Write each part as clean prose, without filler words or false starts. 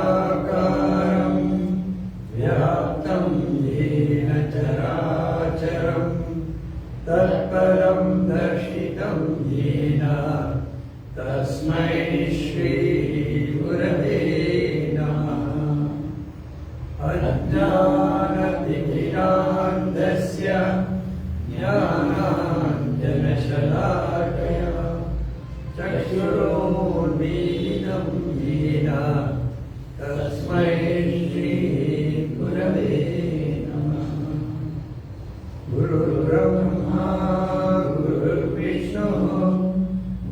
अखण्डमण्डलाकारं व्याप्तं येन चराचरं तत्परं दर्शितं येन तस्मै श्रीगुरवे नमः। अज्ञानतिमिरान्धस्य ज्ञानाञ्जनशलाकया चक्षुरोन्मीलितं येन तस्मै श्रीगुरवे नमः। गुरुर्ब्रह्मा गुरुर्विष्णुः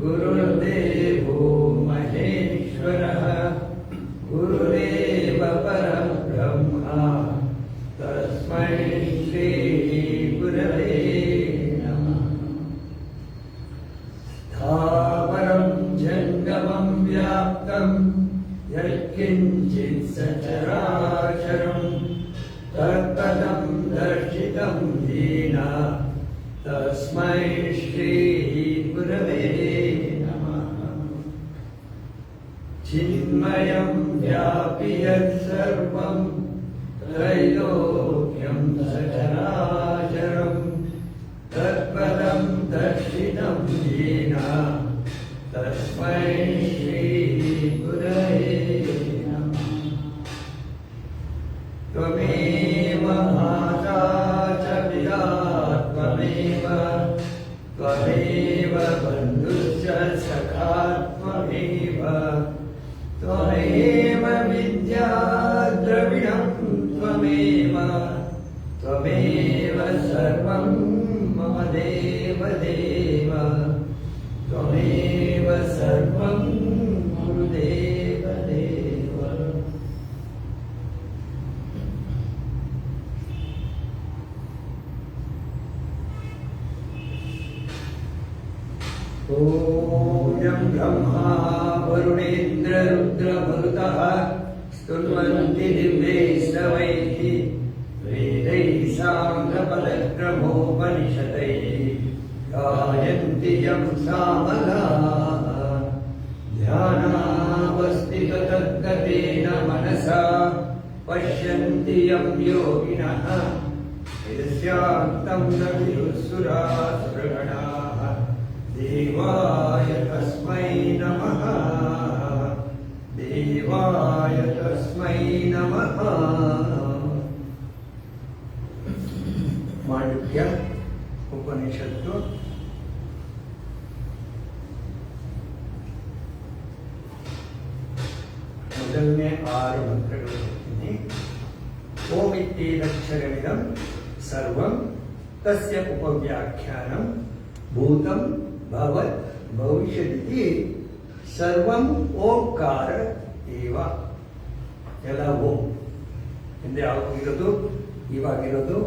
गुरुर्देवो महेश्वरः गुरुरेव परब्रह्म तस्मै श्रीगुरवे नमः। स्थावरं जङ्गमं व्याप्तं यत्किञ्चित् सचराचरं तत्पदं दर्शितं येन तस्मै श्रीगुरवे नमः। चिन्मयं व्यापि यत्सर्वं त्रैलोक्यं सचराचरं तत्पदं दर्शितं येन तस्मै श्रीगुरवे नमः। त्वमेव माता च पिता त्वमेव त्वमेव बन्धुश्च सखा त्वमेव त्वमेव विद्या द्रविणं त्वमेव त्वमेव सर्वं मम देवदेव त्वमेव सर्वं गुरुदेवदेव। ॐ ब्रह्मा वरुणेन्द्ररुद्रमरुतः स्तुन्वन्ति दिव्यैस्तवैः वेदैः साङ्गपदक्रमोपनिषदैः गायन्ति यं सामगाः ध्यानावस्थिततद्गतेन मनसा पश्यन्ति यं योगिनः यस्यान्तं न विदुःसुरासुरगणाः देवाय तस्मै नमः देवाय तस्मै नमः। माण्डुक्य उपनिषತ್ತು ಮೊದಲನೇ 6 ಮಂತ್ರಗಳು ಹೇಳ್ತೀನಿ। ಓಂ ಇತ್ಯೇದಕ್ಷರಮಿದಂ ಸರ್ವಂ ತಸ್ಯ ಉಪವ್ಯಾಖ್ಯಾನಂ ಭೂತಂ ಭವತ್ ಭವಿಷ್ಯದಿತಿ ಸರ್ವಂ ಓಂಕಾರ ಏವ। ಎಲ್ಲ ಓಂ ಹಿಂದೆ ಆಗಿರೋದು ಇವಾಗಿರೋದು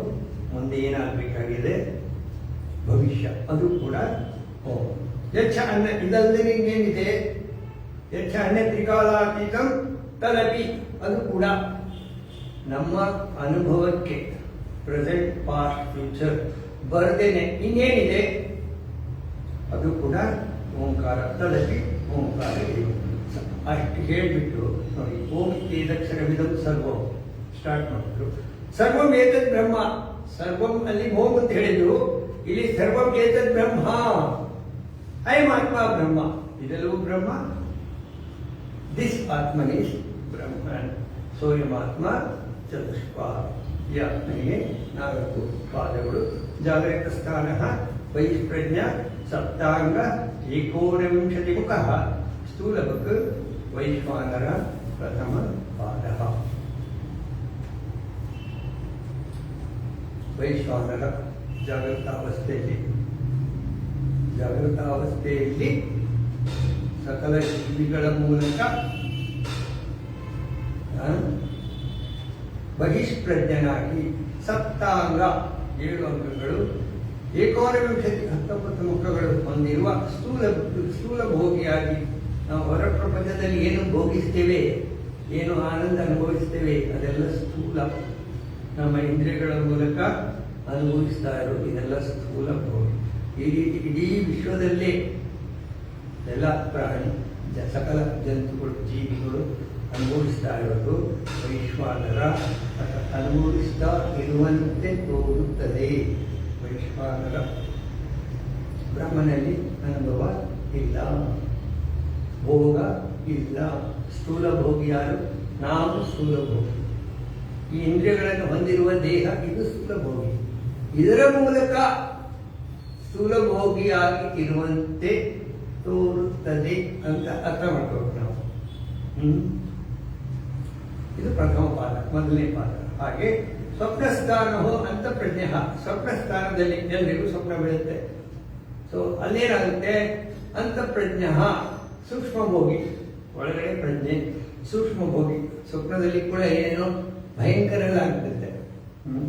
ಮುಂದೆ ಏನಾಗಬೇಕಾಗಿದೆ ಭವಿಷ್ಯ ಅದು ಕೂಡ ಓಂ। ಯಚ್ಚ ಅನ್ನ ಇದಲ್ಲದೆ ಇನ್ನೇನಿದೆ ಯಚ್ಚ ಅನ್ಯ ತ್ರಿಕಾಲಾತೀತಂ ತದಪಿ ಅದು ಕೂಡ ನಮ್ಮ ಅನುಭವಕ್ಕೆ ಪ್ರೆಸೆಂಟ್ ಪಾಸ್ಟ್ ಫ್ಯೂಚರ್ ಬರ್ದೇನೆ ಇನ್ನೇನಿದೆ ಅದು ಕೂಡ ಓಂಕಾರ ತಲಸಿ ಓಂಕಾರ ಇರುವುದು. ಅಷ್ಟು ಹೇಳಿಬಿಟ್ಟು ನೋಡಿ, ಓಂ ಏದಕ್ಷರವಿದಂ ಸರ್ವಂ ಸ್ಟಾರ್ಟ್ ಮಾಡಿದ್ರು. ಸರ್ವಂ ಏತದ್ ಬ್ರಹ್ಮ, ಸರ್ವಂ ಅಲ್ಲಿ ಓಂ ಅಂತ ಹೇಳಿದ್ರು, ಇಲ್ಲಿ ಸರ್ವಂ ಏತದ್ ಬ್ರಹ್ಮ, ಅಯಂ ಆತ್ಮ ಬ್ರಹ್ಮ, ಇದೆಲ್ಲವೂ ಬ್ರಹ್ಮ. ದಿಸ್ ಆತ್ಮನ್ ಈಸ್ ಬ್ರಹ್ಮನ್. ಸೋಯಂ ಆತ್ಮ ಚತುಷ್ಪಾದ, ಈ ಆತ್ಮನಿಗೆ 4 ಪಾದಗಳು. ಜಾಗೃತ ಸ್ಥಾನ ಬಹಿಷ್ಪ್ರಜ್ಞ ಸಪ್ತಾಂಗ ಏಕೋನವಿಂಶತಿ ಮುಖ ಸ್ಥೂಲಭಕ್ ವೈಶ್ವಾನರ ಪ್ರಥಮ ಪಾದ. ವೈಶ್ವಾನರ ಜಾಗೃತಾವಸ್ಥೆಯಲ್ಲಿ ಸಕಲ ಜೀವಿಗಳ ಮೂಲಕ ಬಹಿಷ್ಪ್ರಜ್ಞನಾಗಿ ಸಪ್ತಾಂಗ 7 ಅಂಗಗಳು, ಏಕೋನವಿಂಶತಿ 19 ಮುಖಗಳು ಹೊಂದಿರುವ ಸ್ಥೂಲ ಭೋಗಿಯಾಗಿ ನಾವು ಹೊರ ಪ್ರಪಂಚದಲ್ಲಿ ಏನು ಭೋಗಿಸ್ತೇವೆ, ಏನು ಆನಂದ ಅನುಭವಿಸ್ತೇವೆ, ಅದೆಲ್ಲ ಸ್ಥೂಲ. ನಮ್ಮ ಇಂದ್ರಿಯಗಳ ಮೂಲಕ ಅನುಭವಿಸ್ತಾ ಇರೋದು ಇದೆಲ್ಲ ಸ್ಥೂಲ ಭೋಗಿ. ಈ ರೀತಿ ಇಡೀ ವಿಶ್ವದಲ್ಲೇ ಎಲ್ಲ ಪ್ರಾಣಿ ಸಕಲ ಜಂತುಗಳು ಜೀವಿಗಳು ಅನುಭವಿಸ್ತಾ ಇರೋದು ವೈಶ್ವಾನರ ಅನುಭವಿಸ್ತಾ ಇರುವಂತೆ ತೋರುತ್ತದೆ. ವೈಶ್ವಾನರ ಬ್ರಹ್ಮನಲ್ಲಿ ಅನುಭವ ಇಲ್ಲ, ಭೋಗ ಇಲ್ಲ. ಸ್ಥೂಲ ಭೋಗಿ ಯಾರು? ನಾವು ಸ್ಥೂಲ ಭೋಗಿ. ಈ ಇಂದ್ರಿಯಗಳನ್ನು ಹೊಂದಿರುವ ದೇಹ ಇದು ಸ್ಥೂಲ ಭೋಗಿ. ಇದರ ಮೂಲಕ ಸ್ಥೂಲ ಭೋಗಿಯಾಗಿ ಇರುವಂತೆ ತೋರುತ್ತದೆ ಅಂತ ಅರ್ಥ ಮಾಡ್ಕೋಬೇಕು ನಾವು. ಇದು ಪ್ರಥಮ ಪಾದ, ಮೊದಲನೇ ಪಾದ. ಹಾಗೆ ಸ್ವಪ್ನಸ್ಥಾನವು ಅಂತಃಪ್ರಜ್ಞೆ. ಸ್ವಪ್ನಸ್ಥಾನದಲ್ಲಿ ಎಲ್ಲರಿಗೂ ಸ್ವಪ್ನ ಬೀಳುತ್ತೆ. ಸೊ ಅಲ್ಲೇನಾಗುತ್ತೆ, ಅಂತಃಪ್ರಜ್ಞ ಸೂಕ್ಷ್ಮ ಭೋಗಿ, ಒಳಗಡೆ ಪ್ರಜ್ಞೆ ಸೂಕ್ಷ್ಮ ಭೋಗಿ. ಸ್ವಪ್ನದಲ್ಲಿ ಕೂಡ ಏನೇನೋ ಭಯಂಕರ ಎಲ್ಲ ಆಗ್ಬಿಡುತ್ತೆ.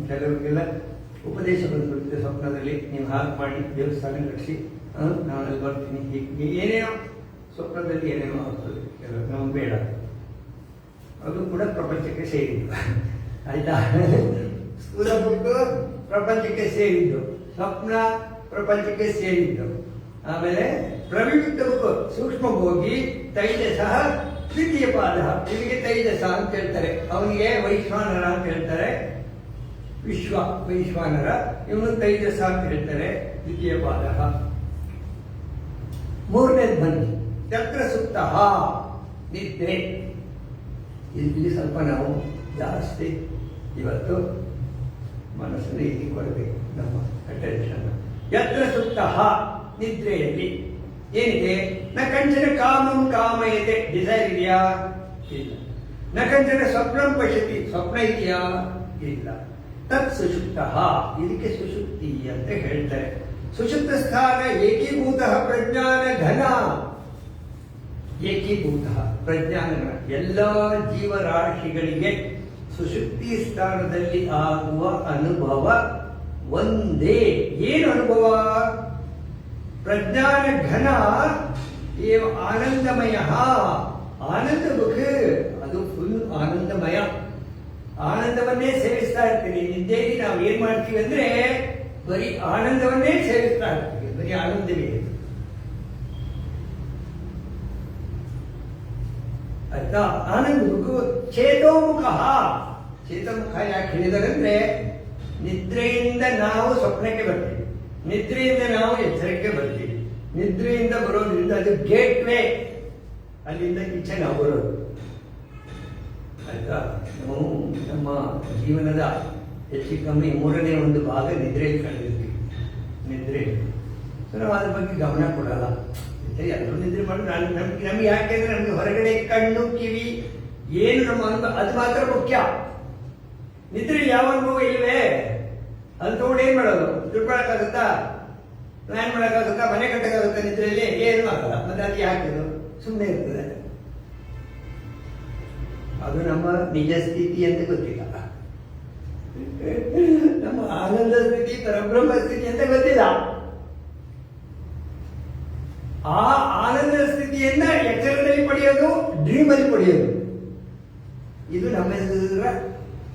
ಕೆಲವರಿಗೆಲ್ಲ ಉಪದೇಶ ಬಂದ್ಬಿಡುತ್ತೆ ಸ್ವಪ್ನದಲ್ಲಿ, ನೀವು ಹಾಗೆ ಮಾಡಿ ದೇವಸ್ಥಾನ ಕಟ್ಟಿಸಿ ನಾನಲ್ಲಿ ಬರ್ತೀನಿ, ಹೀಗೆ ಏನೇನೋ ಸ್ವಪ್ನದಲ್ಲಿ ಏನೇನೋ ಆಗ್ತದೆ. ಕೆಲವರು ನಮ್ಗೆ ಬೇಡ, ಅದು ಕೂಡ ಪ್ರಪಂಚಕ್ಕೆ ಸೇರಿದ್ದು. ಆಯ್ತಾ? ಸ್ಥೂಲ ಬುಕ್ ಪ್ರಪಂಚಕ್ಕೆ ಸೇರಿದ್ದು, ಸ್ವಪ್ನ ಪ್ರಪಂಚಕ್ಕೆ ಸೇರಿದ್ದು. ಆಮೇಲೆ ಪ್ರವಿವಿಕ್ತ ಬುಕ್ ಸೂಕ್ಷ್ಮ ಭೋಗಿ ತೈಜಸ ದ್ವಿತೀಯ ಪಾದ. ಇವನಿಗೆ ತೈಜಸ ಅಂತ ಹೇಳ್ತಾರೆ, ಅವನಿಗೆ ವೈಶ್ವಾನರ ಅಂತ ಹೇಳ್ತಾರೆ. ವೈಶ್ವಾನರ, ಇವನು ತೈಜಸ ಅಂತ ಹೇಳ್ತಾರೆ, ದ್ವಿತೀಯ ಪಾದ. ಮೂರನೇದು ಬನ್ನಿ, ಚಕ್ರ ಸುಪ್ತ ನಿದ್ರೆ. ಇಲ್ಲಿ ಸ್ವಲ್ಪ ನಾವು ಜಾಸ್ತಿ ಇವತ್ತು ಮನಸ್ಸನ್ನು ಇಲ್ಲಿ ಕೊಡಬೇಕು, ನಮ್ಮ ಅಟೆನ್ಷನ್. ಯತ್ರ ಸುಪ್ತ ನಿದ್ರೆಯಲ್ಲಿ ಏನಿದೆ? ನ ಕಂಚನ ಕಾಮಂ ಕಾಮಯತೆ, ಡಿಸೈರ್ ಇದೆಯಾ? ಇಲ್ಲ. ನ ಕಂಚನ ಸ್ವಪ್ನಂ ಪಶ್ಯತಿ, ಸ್ವಪ್ನ ಇದೆಯಾ? ಇಲ್ಲ. ತತ್ ಸುಷುಪ್ತ, ಇದಕ್ಕೆ ಸುಷುಪ್ತಿ ಅಂತ ಹೇಳ್ತಾರೆ. ಸುಷುಪ್ತ ಸ್ಥಾನ ಏಕೀಭೂತ ಪ್ರಜ್ಞಾನ ಘನ. ಏಕೀಭೂತ ಪ್ರಜ್ಞಾನ ಘನ, ಎಲ್ಲ ಜೀವರಾಶಿಗಳಿಗೆ ಸುಷುಪ್ತಿ ಸ್ಥಾನದಲ್ಲಿ ಆಗುವ ಅನುಭವ ಒಂದೇ. ಏನು ಅನುಭವ? ಪ್ರಜ್ಞಾನ ಘನ ಏವ ಆನಂದಮಯ. ಆನಂದ ಮುಖ, ಅದು ಫುಲ್ ಆನಂದಮಯ. ಆನಂದವನ್ನೇ ಸೇವಿಸ್ತಾ ಇರ್ತೀವಿ. ನಿದ್ದೆಯಲ್ಲಿ ನಾವು ಏನ್ ಮಾಡ್ತೀವಿ ಅಂದ್ರೆ ಬರೀ ಆನಂದವನ್ನೇ ಸೇವಿಸ್ತಾ ಇರ್ತೀವಿ, ಬರೀ ಆನಂದವೇ. ಆಯ್ತಾ? ಆನಂದ ಮುಖ ಚೇತೋಮುಖ. ಚೇತೋಮುಖ ಯಾಕೆ ಹೇಳಿದಾರಂದ್ರೆ, ನಿದ್ರೆಯಿಂದ ನಾವು ಸ್ವಪ್ನಕ್ಕೆ ಬರ್ತೀವಿ, ನಿದ್ರೆಯಿಂದ ನಾವು ಎಚ್ಚರಕ್ಕೆ ಬರ್ತೀವಿ. ನಿದ್ರೆಯಿಂದ ಬರೋದ್ರಿಂದ ಅದು ಗೇಟ್ ವೇ, ಅಲ್ಲಿಂದ ಈಚೆ ನಾವು ಬರೋದು. ಆಯ್ತಾ? ನಾವು ನಮ್ಮ ಜೀವನದ ಹೆಚ್ಚು ಕಮ್ಮಿ 3ನೇ ಒಂದು ಭಾಗ ನಿದ್ರೆಯಲ್ಲಿ ಕಳೆದಿರ್ತೀವಿ. ನಿದ್ರೆ ನಾವು ಅದ್ರ ಬಗ್ಗೆ ಗಮನ ಕೊಡಲ್ಲ. ಎಲ್ಲರೂ ನಿದ್ರೆ ಮಾಡೋದು ನಮ್ಗೆ ಯಾಕೆಂದ್ರೆ ನಮ್ಗೆ ಹೊರಗಡೆ ಕಣ್ಣು ಕಿವಿ ಏನು ನಮ್ಮ ಅನುಭವ ಅದು ಮಾತ್ರ ಮುಖ್ಯ. ನಿದ್ರೆ ಯಾವ ಅನುಭವ ಇಲ್ವೇ? ಅದು ತಗೊಂಡು ಏನ್ ಮಾಡೋದು? ದುಡ್ಡು ಮಾಡೋಕ್ಕಾಗುತ್ತಾ? ಪ್ಲಾನ್ ಮಾಡೋಕ್ಕಾಗುತ್ತಾ? ಮನೆ ಕಟ್ಟಕ್ಕಾಗುತ್ತಾ? ನಿದ್ರೆಯಲ್ಲಿ ಏನು ಆಗಲ್ಲ. ಮತ್ತೆ ಅದು ಯಾಕಿದು ಸುಮ್ಮನೆ ಇರ್ತದೆ. ಅದು ನಮ್ಮ ನಿಜ ಸ್ಥಿತಿ ಅಂತ ಗೊತ್ತಿಲ್ಲ, ನಮ್ಮ ಆನಂದ ಸ್ಥಿತಿ ಪರಬ್ರಹ್ಮ ಸ್ಥಿತಿ ಅಂತ ಗೊತ್ತಿಲ್ಲ. ಆ ಆನಂದ ಸ್ಥಿತಿಯನ್ನ ಎಚ್ಚರದಲ್ಲಿ ಪಡೆಯೋದು, ಡ್ರೀಮ್ ಅಲ್ಲಿ ಪಡೆಯೋದು, ಇದು ನಮ್ಮೆಲ್ಲರ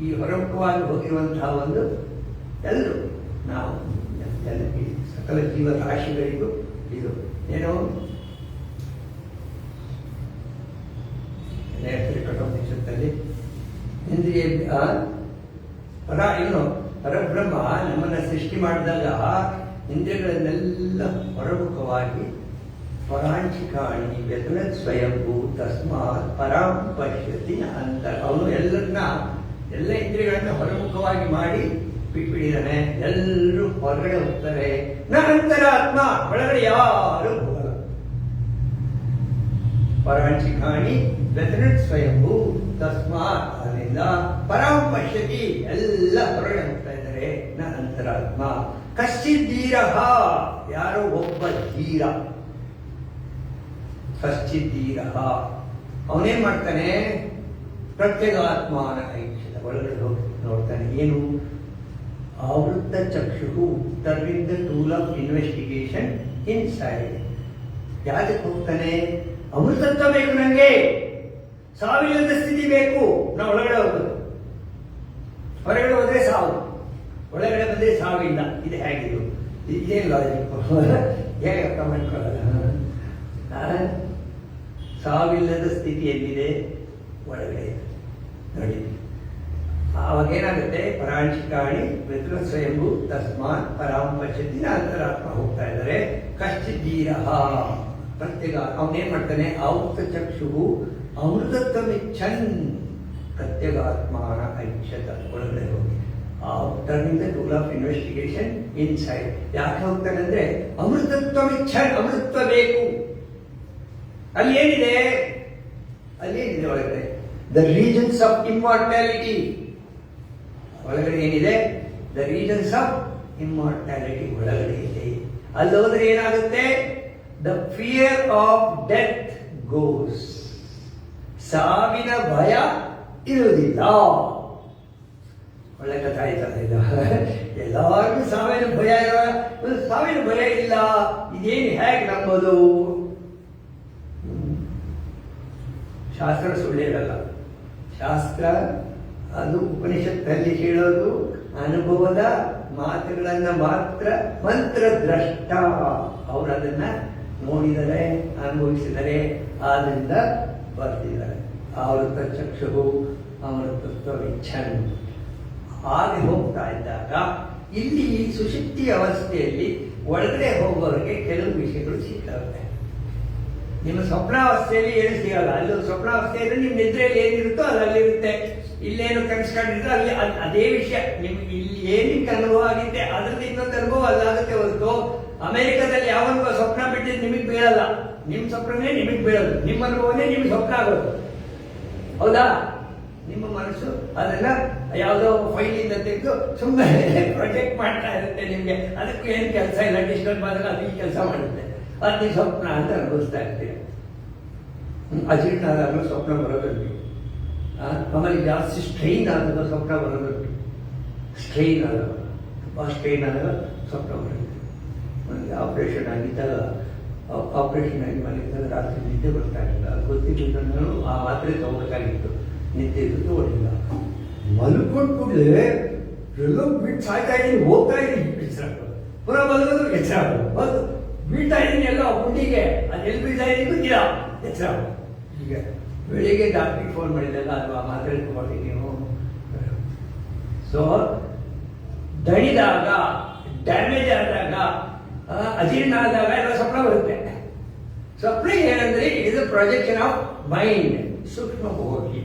ಈ ಹೊರಮುಖವಾಗಿ ಹೋಗಿರುವಂತಹ ಒಂದು ಎಲ್ಲರೂ ನಾವು ಎಲ್ಲ ಈ ಸಕಲ ಜೀವರಾಶಿಗಳಿಗೂ ಇದು ಏನೋ ಕಠೋಪನಿಷತ್ತಲ್ಲಿ ಇಂದ್ರಿಯ ಪರಬ್ರಹ್ಮ ನಮ್ಮನ್ನ ಸೃಷ್ಟಿ ಮಾಡಿದಾಗ ಇಂದ್ರಿಯಗಳನ್ನೆಲ್ಲ ಹೊರಮುಖವಾಗಿ ಪರಾಂಚಿಕಾಣಿ ವ್ಯತನತ್ ಸ್ವಯಂಭೂ ತಸ್ಮಾತ್ ಪರಾಂ ಪಶ್ಯತಿ ಅಂತ ಅವನು ಎಲ್ಲ ಇಂದ್ರಿಯಗಳನ್ನ ಹೊರಮುಖವಾಗಿ ಮಾಡಿ ಬಿಟ್ಬಿಟ್ಟಿದ್ದಾನೆ. ಎಲ್ಲರೂ ಹೊರಗಡೆ ಹೋಗ್ತಾರೆ. ನಂತರ ಆತ್ಮ ಒಳಗಡೆ ಯಾರು ಹೋಗಲ್ಲ. ಪರಾಂಚಿಕಾಣಿ ವ್ಯತನತ್ ಸ್ವಯಂಭೂ ತಸ್ಮಾತ್ ಅದರಿಂದ ಪರಾಂ ಪಶ್ಯತಿ ಎಲ್ಲ ಹೊರಗಡೆ ಹೋಗ್ತಾ ಇದ್ದಾರೆ. ಅಂತರಾತ್ಮ ಕಶ್ಚಿತ್ ಧೀರ ಯಾರೋ ಒಬ್ಬ ಧೀರ ಕಶ್ಚಿತ್ ಧೀರ ಅವನೇನ್ ಮಾಡ್ತಾನೆ ಪ್ರತ್ಯೇಗಾತ್ಮಾನ ಐಕ್ಷದ ಒಳಗಡೆ ಹೋಗಿ ನೋಡ್ತಾನೆ. ಏನು ಆವೃತ್ತ ಚಕ್ಷು turning the tool of investigation inside. ಯಾವ್ದಕ್ಕೆ ಹೋಗ್ತಾನೆ? ಅಮೃತತ್ವ ಬೇಕು ನಂಗೆ, ಸಾವಿಲ್ಲದ ಸ್ಥಿತಿ ಬೇಕು. ನಾವು ಒಳಗಡೆ ಹೋಗೋದು, ಹೊರಗಡೆ ಹೋದ್ರೆ ಸಾವು, ಒಳಗಡೆ ಬಂದ್ರೆ ಸಾವಿಲ್ಲ. ಇದು ಹೇಗಿದು? ಇದೇನು ಲಾಜಿಕ್? ಹೇಗೆ ಅರ್ಥ ಮಾಡ್ಕೊಳ್ಳೋದು? ಸಾವಿಲ್ಲದ ಸ್ಥಿತಿ ಎಲ್ಲಿದೆ? ಒಳಗಡೆ ನೋಡಿ. ಆವಾಗ ಏನಾಗುತ್ತೆ? ಪರಾಂಚಿಕಾಣಿ ವ್ಯತನ ಸ್ವಯಂಭೂ ತಸ್ಮಾತ್ ಪರಾಂ ಪಶ್ಯತಿ ಅಂತರಾತ್ಮ ಹೋಗ್ತಾ ಇದ್ದಾರೆ. ಕಶ್ಚಿದ್ದೀರ ಪ್ರತ್ಯೇಕ ಅವನೇನ್ ಮಾಡ್ತಾನೆ? ಆವೃತ ಚಕ್ಷು ಅಮೃತತ್ವಮಿಚ್ಛನ್ ಪ್ರತ್ಯೇಗಾತ್ಮಾನ ಐಕ್ಷತ ಒಳಗಡೆ ಹೋಗಿ turning the tool of investigation in side. ಯಾಕೆ ಹೋಗ್ತಾನೆ ಅಂದ್ರೆ ಅಮೃತತ್ವಮಿಚ್ಛನ್, ಅಮೃತತ್ವ ಬೇಕು. ಅಲ್ಲಿ ಏನಿದೆ? ಒಳಗಡೆ ದ ರೀಜನ್ಸ್ ಆಫ್ ಇಮ್ಮಾರ್ಟ್ಯಾಲಿಟಿ. ಒಳಗಡೆ ಏನಿದೆ? ದ ರೀಜನ್ಸ್ ಆಫ್ ಇಮ್ಮಾರ್ಟ್ಯಾಲಿಟಿ ಒಳಗಡೆ ಇದೆ. ಅಲ್ಲಿ ಹೋದ್ರೆ ಏನಾಗುತ್ತೆ? The fear of death goes. ಸಾವಿನ ಭಯ ಇರುವುದಿಲ್ಲ. ಒಳ್ಳೆ ಕಥೆ ಆಯ್ತಲ್ಲ ಇದು. ಎಲ್ಲರಿಗೂ ಸಾವಿನ ಭಯ ಇರುವ, ಸಾವಿನ ಭಯ ಇಲ್ಲ. ಇದೇನು ಹೇಗೆ ನಂಬೋದು? ಶಾಸ್ತ್ರ ಸುಳ್ಳು ಹೇಳಲ್ಲ. ಶಾಸ್ತ್ರ ಅದು ಉಪನಿಷತ್ತಲ್ಲಿ ಹೇಳೋದು ಅನುಭವದ ಮಾತುಗಳನ್ನ ಮಾತ್ರ. ಮಂತ್ರ ದ್ರಷ್ಟ, ಅವರು ಅದನ್ನ ನೋಡಿದರೆ, ಅನುಭವಿಸಿದರೆ, ಆದ್ರಿಂದ ಬರ್ತಿದ್ದಾರೆ. ಆವೃತ ಚಕ್ಷು ಅಮೃತತ್ವ ಇಚ್ಛನ್. ಹಾಗೆ ಹೋಗ್ತಾ ಇದ್ದಾಗ ಇಲ್ಲಿ ಸುಶುದ್ಧಿ ಅವಸ್ಥೆಯಲ್ಲಿ ಒಳಗಡೆ ಹೋಗೋರಿಗೆ ಕೆಲವು ವಿಷಯಗಳು ಸಿಗ್ತವೆ. ನಿಮ್ಮ ಸ್ವಪ್ನಾವಸ್ಥೆಯಲ್ಲಿ ಏನು ಸಿಗಲ್ಲ. ಅಲ್ಲಿ ಸ್ವಪ್ನಾವಸ್ಥೆಯಲ್ಲಿ ನಿಮ್ಮ ನಿದ್ರೆಯಲ್ಲಿ ಏನಿರುತ್ತೋ ಅದು ಅಲ್ಲಿರುತ್ತೆ. ಇಲ್ಲೇನು ಕನಸ್ಕೊಂಡಿದ್ರೆ ಅಲ್ಲಿ ಅದೇ ವಿಷಯ. ನಿಮ್ಗೆ ಇಲ್ಲಿ ಏನಕ್ಕೆ ಅನುಭವ ಆಗಿದೆ ಅದ್ರಲ್ಲಿ ಇನ್ನೊಂದು ಅನುಭವ ಅಲ್ಲಾಗುತ್ತೆ ಹೊರತು ಅಮೆರಿಕದಲ್ಲಿ ಯಾವ ಸ್ವಪ್ನ ಬಿಟ್ಟಿದ್ದು ನಿಮಗೆ ಬೀಳಲ್ಲ. ನಿಮ್ಮ ಸ್ವಪ್ನನೇ ನಿಮಗೆ ಬೀಳೋದು, ನಿಮ್ಮ ಅನುಭವನೇ ನಿಮ್ಗೆ ಸ್ವಪ್ನ ಆಗೋದು. ಹೌದಾ? ನಿಮ್ಮ ಮನಸ್ಸು ಅದನ್ನ ಯಾವುದೋ ಫೈಲಿಂದ ತೆಗೆದು ಸುಮ್ಮನೆ ಪ್ರೊಜೆಕ್ಟ್ ಮಾಡ್ತಾ ಇರುತ್ತೆ ನಿಮ್ಗೆ. ಅದಕ್ಕೂ ಏನು ಕೆಲಸ ಇಲ್ಲ. ಡಿಸ್ಟರ್ಬ್ ಆದಾಗ ಅದು ಈ ಕೆಲಸ ಮಾಡುತ್ತೆ. ಅದು ಸ್ವಪ್ನ ಅಂತ ಅನುಭವಿಸ್ತಾ ಇರ್ತೀವಿ. ಅಜೀರ್ಣ ಆದಾಗ ಸ್ವಪ್ನ ಬರೋದುಂಟು. ಆಮೇಲೆ ಜಾಸ್ತಿ ಸ್ಟ್ರೈನ್ ಆದಾಗ ಸ್ವಪ್ನ ಬರೋದುಂಟು. ಸ್ಟ್ರೈನ್ ಆದಾಗ, ತುಂಬ ಸ್ಟ್ರೈನ್ ಆದಾಗ ಸ್ವಪ್ನ ಬರುತ್ತೆ. ನನಗೆ ಆಪರೇಷನ್ ಆಗಿದ್ದಾಗ ಮಲಗಿದ್ದಾಗ ರಾತ್ರಿ ನಿದ್ದೆ ಬರ್ತಾ ಇರಲಿಲ್ಲ. ಅದು ಗೊತ್ತಿದ್ದು ನಾನು ಆ ಮಾತ್ರೆ ತಗೋಬೇಕಾಗಿತ್ತು. ನಿದ್ದೆ ತಗೊಳ್ಳಿಲ್ಲ. ಮಲ್ಕೊಂಡು ಕೂಡಲೇ ಎಲ್ಲೋ ಬಿಟ್ಟು ಸಾಯ್ತಾ ಇದ್ದೀನಿ, ಹೋಗ್ತಾ ಇದ್ದೀನಿ, ಎಚ್ಚರ ಪುನಃ ಮಲಗೋದು ಎಚ್ಚರ ಆಗೋದು. ಬೀಳ್ತಾ ಇದ್ದೀನಿ ಎಲ್ಲೋ ಗುಂಡಿಗೆ, ಅದು ಎಲ್ಲಿ ಬೀಳ್ತಾ ಇದ್ದೀನಿ ಗೊತ್ತಿಲ್ಲ, ಎಚ್ಚರ ಆಗೋದು. ಈಗ ಬೆಳಿಗ್ಗೆ ಡಾಕ್ಟ್ರಿಗೆ ಫೋನ್ ಮಾಡಿದಾಗ ಅದು ಆ ಮಾತ್ರೆ ತಗೊಳ್ಳಿ ನೀವು. ಸೊ ದಣಿದಾಗ, ಡ್ಯಾಮೇಜ್ ಆದಾಗ, ಅಜೀರ್ಣ ಆದಾಗ ಎಲ್ಲ ಸ್ವಪ್ನ ಬರುತ್ತೆ. ಸ್ವಪ್ನ ಏನಂದ್ರೆ ಇದು ಪ್ರೊಜೆಕ್ಷನ್ ಆಫ್ ಮೈಂಡ್, ಸೂಕ್ಷ್ಮ ಹೋಗಿ.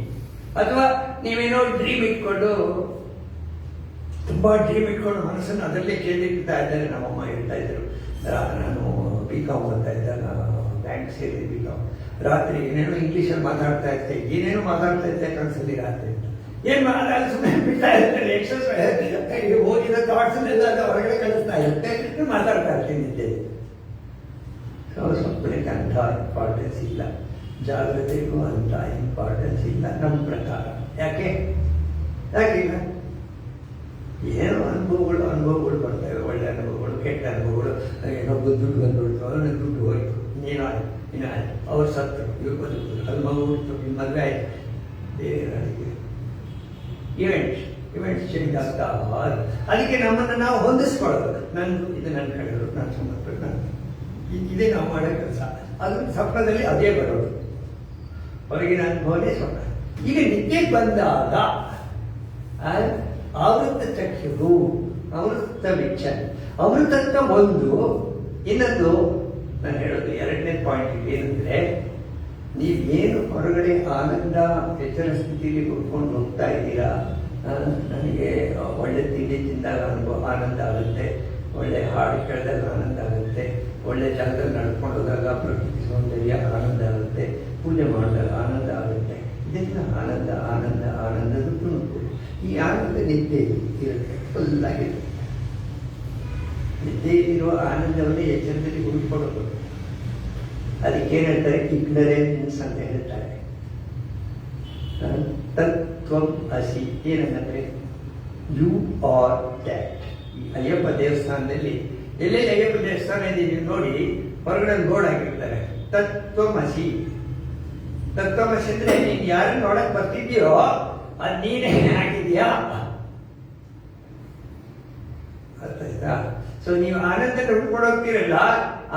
ಅಥವಾ ನೀವೇನೋ ಡ್ರೀಮ್ ಇಟ್ಕೊಂಡು, ತುಂಬಾ ಡ್ರೀಮ್ ಇಟ್ಕೊಂಡು ಮನಸ್ಸನ್ನು ಅದರಲ್ಲೇ ಕೇಳಿರ್ತಾ ಇದ್ದಾರೆ. ನಮ್ಮಮ್ಮ ಹೇಳ್ತಾ ಇದ್ರು, ನಾನು B.Com ಓದ್ತಾ ಇದ್ದಾಗ ಬ್ಯಾಂಕ್ ಸೇರಿ B.Com ರಾತ್ರಿ ಏನೇನೋ ಇಂಗ್ಲೀಷಲ್ಲಿ ಮಾತಾಡ್ತಾ ಇರ್ತೆ, ಏನೇನೋ ಮಾತಾಡ್ತಾ ಇರ್ತೆ ಕನಸಲ್ಲಿ ರಾತ್ರಿ. ಏನ್ ಮಾತಾಡಿ ಸುಮ್ಮನೆ ಬಿಡ್ತಾ ಇರ್ತಾರೆ. ಎಕ್ಸರ್ಸೈಸ್ ಹೋಗಿರೋ ಥಾಟ್ಸ್ ಎಲ್ಲ ಹೊರಗಡೆ ಕಳಿಸ್ತಾ ಇರುತ್ತೆ, ಮಾತಾಡ್ತಾ ಇರ್ತೀನಿ ನಿದ್ದೆಯಲ್ಲಿ. ಸ್ವಪ್ನಕ್ಕೆ ಅಂಥ ಇಂಪಾರ್ಟೆನ್ಸ್ ಇಲ್ಲ, ಜಾಗ್ರತೆಗೂ ಅಂತ ಇಂಪಾರ್ಟೆನ್ಸ್ ಇಲ್ಲ ನಮ್ಮ ಪ್ರಕಾರ. ಯಾಕಿಲ್ಲ? ಏನೋ ಅನುಭವಗಳು ಬರ್ತವೆ. ಒಳ್ಳೆ ಅನುಭವಗಳು, ಕೆಟ್ಟ ಅನುಭವಗಳು. ಏನೋ ದುಡ್ಡು ಬಂದ್ಬಿಡ್ತು, ಅವ್ರನ್ನ ದುಡ್ಡು ಹೋಯ್ತು, ಇನ್ನಾಯ್ತು, ಅವ್ರು ಸತ್ತರು, ಇವ್ರು ಬದುಕಿದ್ರು, ಅದು ಮಗು ಹುಟ್ಟು, ಮದುವೆ ಆಯ್ತು. ಬೇರೆ ಇವೆಂಟ್ಸ್ ಇವೆಂಟ್ಸ್ ಚೇಂಜ್ ಆಗ್ತಾ ಅದಕ್ಕೆ ನಮ್ಮನ್ನು ನಾವು ಹೊಂದಿಸ್ಕೊಳ್ಳೋದು. ಇದು ನನ್ನ ಕಡೆಯವರು, ನಾನು ಸಂಬಂಧಪಟ್ಟ ಇದೇ ನಾವು ಮಾಡೋ ಕೆಲಸ. ಅದು ಸ್ವಪ್ನದಲ್ಲಿ ಅದೇ ಬರೋದು, ಹೊರಗಿನ ಅನುಭವನೇ ಸ್ವಪ್ನ. ಈಗ ನಿದ್ದೆಗೆ ಬಂದಾಗ ಆವೃತ್ತ ಚಕ್ಷುರು, ಅಮೃತ ವಿಚ್ಛನ್, ಅಮೃತತ್ವ ಒಂದು. ಇನ್ನೊಂದು ನಾನು ಹೇಳೋದು ಎರಡನೇ ಪಾಯಿಂಟ್ ಏನಂದ್ರೆ, ನೀವೇನು ಹೊರಗಡೆ ಆನಂದ ಎಚ್ಚರ ಸ್ಥಿತಿಯಲ್ಲಿ ಕುತ್ಕೊಂಡು ಹೋಗ್ತಾ ಇದ್ದೀರಾ, ನನಗೆ ಒಳ್ಳೆ ತಿಂಡಿ ತಿಂದಾಗ ಆನಂದ ಆಗುತ್ತೆ, ಒಳ್ಳೆ ಹಾಡು ಕೇಳಿದಾಗ ಆನಂದ ಆಗುತ್ತೆ, ಒಳ್ಳೆ ಜಾಗದಲ್ಲಿ ನಡ್ಕೊಂಡು ಹೋದಾಗ ಪ್ರಕೃತಿ ಸೌಂದರ್ಯ ಆನಂದ ಆಗುತ್ತೆ, ಪೂಜೆ ಮಾಡಿದಾಗ ಆನಂದ ಆಗುತ್ತೆ. ಇದೆಲ್ಲ ಆನಂದ ಆನಂದ ಆನಂದದ ತುಣುಕು. ಈ ಆನಂದ ನಿದ್ದೆ ಇರುತ್ತೆ, ಫುಲ್ಲಾಗಿರುತ್ತೆ. ನಿದ್ದೆಯಲ್ಲಿರುವ ಆನಂದವನ್ನೇ ಎಚ್ಚರದಲ್ಲಿ ಹುಡುಕಿಕೊಳ್ಳೋದು. ಅದಕ್ಕೇನು ಹೇಳ್ತಾರೆ, ಇಗ್ನರೆನ್ಸ್ ಅಂತ ಹೇಳ್ತಾರೆ. ತತ್ವಂ ಅಸಿ ಏನಂದ್ರೆ ಯು ಆರ್ ದ್ಯಾಟ್. ಈ ಅಯ್ಯಪ್ಪ ದೇವಸ್ಥಾನದಲ್ಲಿ ಎಲ್ಲೆಲ್ಲಿ ಅಯ್ಯಪ್ಪ ದೇವಸ್ಥಾನ ಇದೆ ನೀವು ನೋಡಿ, ಹೊರಗಡೆ ಬೋರ್ಡ್ ಹಾಕಿರ್ತಾರೆ ತತ್ವಮಸಿ. ತತ್ವಮಸಿ ಅಂದ್ರೆ ನೀನ್ ಯಾರನ್ನ ನೋಡಕ್ ಬರ್ತಿದ್ಯೋ ಅದ್ ನೀನೇ ಆಗಿದ್ಯಾ, ಅರ್ಥ ಆಯ್ತಾ? ಸೊ ನೀವು ಆನಂದ ಹುಡ್ಕೊಂಡು ಹೋಗ್ತಿರಲ್ಲ,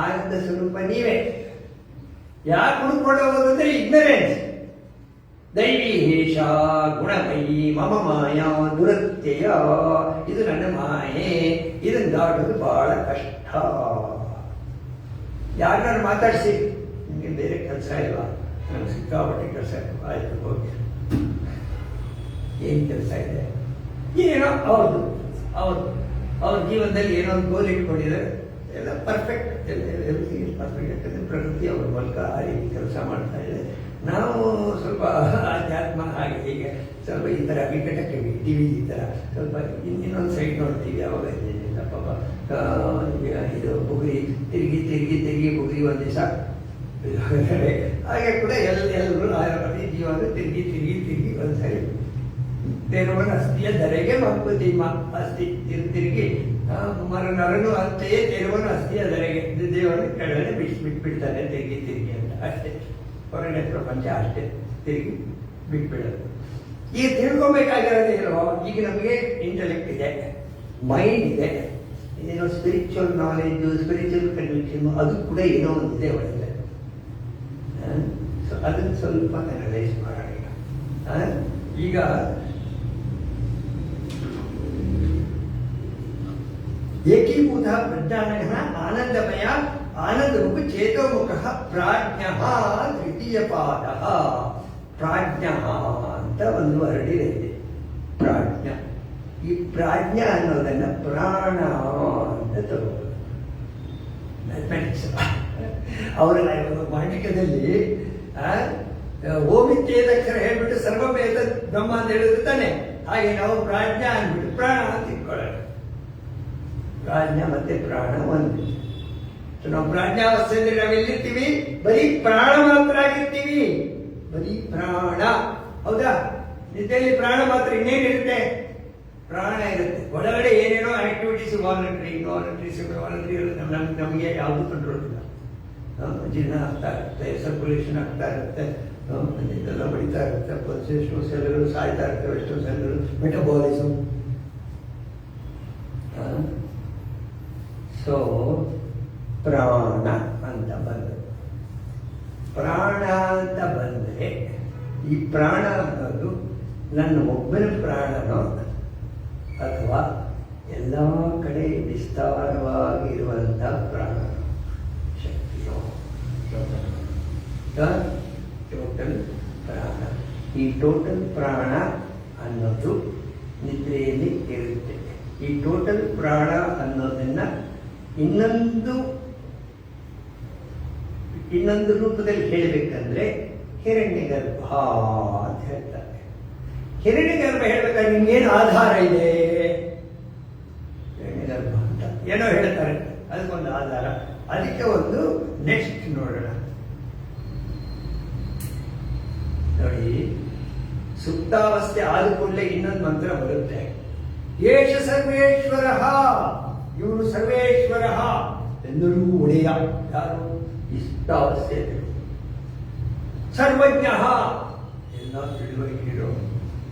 ಆನಂದ ಸ್ವರೂಪ ನೀವೇ. ಯಾಕೆ ಹುಡ್ಕೊಂಡು ಹೋಗೋದು ಅಂದ್ರೆ ಇಗ್ನರೆನ್ಸ್. ದೈವಿ ಹೇಷ ಗುಣಮಯಿ ಮಮ ಮಾಯಾ ದುರತ್ಯಯ, ಇದು ನನ್ನ ಮಾಯೆ, ಇದನ್ನು ದಾಟೋದು ಬಹಳ ಕಷ್ಟ. ಯಾರನ್ನಾರು ಮಾತಾಡಿಸಿ, ನಿಮಗೆ ಬೇರೆ ಕೆಲಸ ಇಲ್ವಾ? ನನಗೆ ಸಿಕ್ಕಾಪಟ್ಟೆ ಕೆಲಸ ಇಲ್ಲ, ಆಯ್ತು ಹೋಗಿ. ಏನು ಕೆಲಸ ಇದೆ? ಏನೋ ಅವ್ರದ್ದು ಅವ್ರ ಜೀವನದಲ್ಲಿ ಏನೋ ಒಂದು ಗೋಲ್ ಇಟ್ಕೊಂಡಿದ್ದಾರೆ, ಎಲ್ಲ ಪರ್ಫೆಕ್ಟ್, ಎವ್ರಿಥಿಂಗ್ ಪರ್ಫೆಕ್ಟ್. ಯಾಕಂದ್ರೆ ಪ್ರಕೃತಿ ಅವ್ರ ಮೂಲಕ ಆ ರೀತಿ ಕೆಲಸ ಮಾಡ್ತಾ ಇದೆ. ನಾವು ಸ್ವಲ್ಪ ಆಧ್ಯಾತ್ಮ ಹಾಗೆ ಹೀಗೆ ಸ್ವಲ್ಪ ಈ ಥರ ವಿಕಟಕ್ಕೆ ಟಿವಿ ಈ ಥರ ಸ್ವಲ್ಪ ಇನ್ನೊಂದು ಸೈಡ್ ನೋಡ್ತೀವಿ. ಅವಾಗ ಪಾಪ ಇದು ಬುಗುರಿ ತಿರುಗಿ ಬುಗುರಿ ಒಂದು ದಿವಸ ಹಾಗೆ ಕೂಡ ಎಲ್ಲರೂ ಪ್ರತಿ ಜೀವನ ತಿರುಗಿ ಒಂದ್ಸರಿ ತೆರವನ ಅಸ್ಥಿಯ ಧರೆಗೆ ಮಂಕುತಿಮ್ಮ ಅಸ್ಥಿ ತಿರುಗಿ ನರನು ಅಂತೆಯೇ ತೆರವನ ಅಸ್ಥಿಯ ಧರೆಗೆ ದೇವರನ್ನು ಕೆಳಗಡೆ ಬಿಟ್ಬಿಡ್ತಾನೆ ತಿರುಗಿ ಅಂತ. ಅಷ್ಟೇ ಹೊರಗಡೆ ಪ್ರಪಂಚ ಅಷ್ಟೇ, ತಿರುಗಿ ಬಿಟ್ಬಿಡೋದು. ಈಗ ತಿಳ್ಕೊಬೇಕಾಗಿರೋದೇ ಇಲ್ವೋ? ಈಗ ನಮಗೆ ಇಂಟೆಲೆಕ್ಟ್ ಇದೆ, ಮೈಂಡ್ ಇದೆ, ಏನೋ ಸ್ಪಿರಿಚುವಲ್ ನಾಲೆಜ್, ಸ್ಪಿರಿಚುವಲ್ ಕನ್ವಿಕ್ಷನ್, ಅದು ಕೂಡ ಏನೋ ಒಂದಿದೆ ಒಳಗೆ. ಸೊ ಅದನ್ನು ಸ್ವಲ್ಪ ಅನಲೈಸ್ ಮಾಡೋಣ. ಈಗ ಏಕೀಭೂತ ಪ್ರಜ್ಞಾನ ಆನಂದಮಯ ಆನಂದಮುಖ ಚೇತೋಮುಖ ಪ್ರಾಜ್ಞ ತೃತೀಯ ಪಾದ. ಪ್ರಾಜ್ಞ ಅಂತ ಒಂದು ವರ್ಡ್ ಇದೆ, ಪ್ರಾಜ್ಞ. ಈ ಪ್ರಾಜ್ಞ ಅನ್ನೋದನ್ನ ಪ್ರಾಣ ಅಂತ ತಗೋದು. ಮ್ಯಾಥಮೆಟಿಕ್ಸ್ ಅವರ ಮಾಂಡಿಕ್ಯದಲ್ಲಿ ಓಮಿತ್ಯೇದಕ್ಷರ ಹೇಳ್ಬಿಟ್ಟು ಸರ್ವವೇದ ಬ್ರಹ್ಮ ಅಂತ ಹೇಳಿದ್ರು ತಾನೆ. ಹಾಗೆ ನಾವು ಪ್ರಾಜ್ಞ ಅಂದ್ಬಿಟ್ಟು ಪ್ರಾಣ ಅಂತ ಇಟ್ಕೊಳ್ಳೋಣ. ಪ್ರಾಜ್ಞ ಮತ್ತೆ ಪ್ರಾಣ ಒಂದು. ನಾವು ಪ್ರಾಜ್ಞಾವಸ್ಥೆಯಲ್ಲಿ ನಾವೆಲ್ಲಿರ್ತೀವಿ? ಬರೀ ಪ್ರಾಣ ಮಾತ್ರ ಆಗಿರ್ತೀವಿ, ಬರೀ ಪ್ರಾಣ. ಹೌದಾ? ನಿದ್ದೆಯಲ್ಲಿ ಪ್ರಾಣ ಮಾತ್ರ, ಇನ್ನೇನಿರುತ್ತೆ? ಪ್ರಾಣ ಇರುತ್ತೆ. ಒಳಗಡೆ ಏನೇನೋ ಆಕ್ಟಿವಿಟೀಸ್, ವಾಲಂಟ್ರಿ ನಮಗೆ ಯಾವುದು ಕಂಟ್ರೋಲ್ ಇಲ್ಲ. ಜೀರ್ಣ ಆಗ್ತಾ ಇರುತ್ತೆ, ಸರ್ಕ್ಯುಲೇಷನ್ ಆಗ್ತಾ ಇರುತ್ತೆ, ಇದೆಲ್ಲ ಬಡಿತಾ ಇರುತ್ತೆ, ಎಷ್ಟೋ ಸೆಲ್ಗಳು ಸಾಯ್ತಾ ಇರ್ತವೆ, ಎಷ್ಟೋ ಸೆಲ್ಗಳು ಮೆಟಬಾಲಿಸಮ್. ಸೊ ಪ್ರಾಣ ಅಂತ ಬಂದು, ಪ್ರಾಣ ಅಂತ ಬಂದರೆ ಈ ಪ್ರಾಣ ಅನ್ನೋದು ನನ್ನ ಒಬ್ಬನ ಪ್ರಾಣನೋ ಅಥವಾ ಎಲ್ಲ ಕಡೆ ವಿಸ್ತಾರವಾಗಿರುವಂಥ ಪ್ರಾಣ ಶಕ್ತಿಯೋ? ಟೋಟಲ್ ಪ್ರಾಣ. ಈ ಟೋಟಲ್ ಪ್ರಾಣ ಅನ್ನೋದು ನಿದ್ರೆಯಲ್ಲಿ ಇರುತ್ತೆ. ಈ ಟೋಟಲ್ ಪ್ರಾಣ ಅನ್ನೋದನ್ನ ಇನ್ನೊಂದು ರೂಪದಲ್ಲಿ ಹೇಳಬೇಕಂದ್ರೆ ಹಿರಣ್ಯಗರ್ಭ ಅಂತ ಹೇಳ್ತಾರೆ. ಹಿರಣ್ಯಗರ್ಭ ಹೇಳ್ಬೇಕಾದ್ರೆ ನಿಮ್ಗೇನು ಆಧಾರ ಇದೆ? ಹಿರಣ್ಯಗರ್ಭ ಅಂತ ಏನೋ ಹೇಳ್ತಾರೆ, ಅದಕ್ಕೊಂದು ಆಧಾರ. ಅದಕ್ಕೆ ಒಂದು ನೆಕ್ಸ್ಟ್ ನೋಡೋಣ. ನೋಡಿ, ಸುಪ್ತಾವಸ್ಥೆ ಆದ ಕೂಡಲೇ ಇನ್ನೊಂದು ಮಂತ್ರ ಬರುತ್ತೆ. ಏಷ ಸರ್ವೇಶ್ವರ, ಇವನು ಸರ್ವೇಶ್ವರ, ಎಲ್ಲರೂ ಒಡೆಯ. ಯಾರು? ಸುಪ್ತಾವಸ್ಥೆ. ಸರ್ವಜ್ಞ, ಎಲ್ಲ ತಿಳುವಳಿಕೆ ಇರೋ.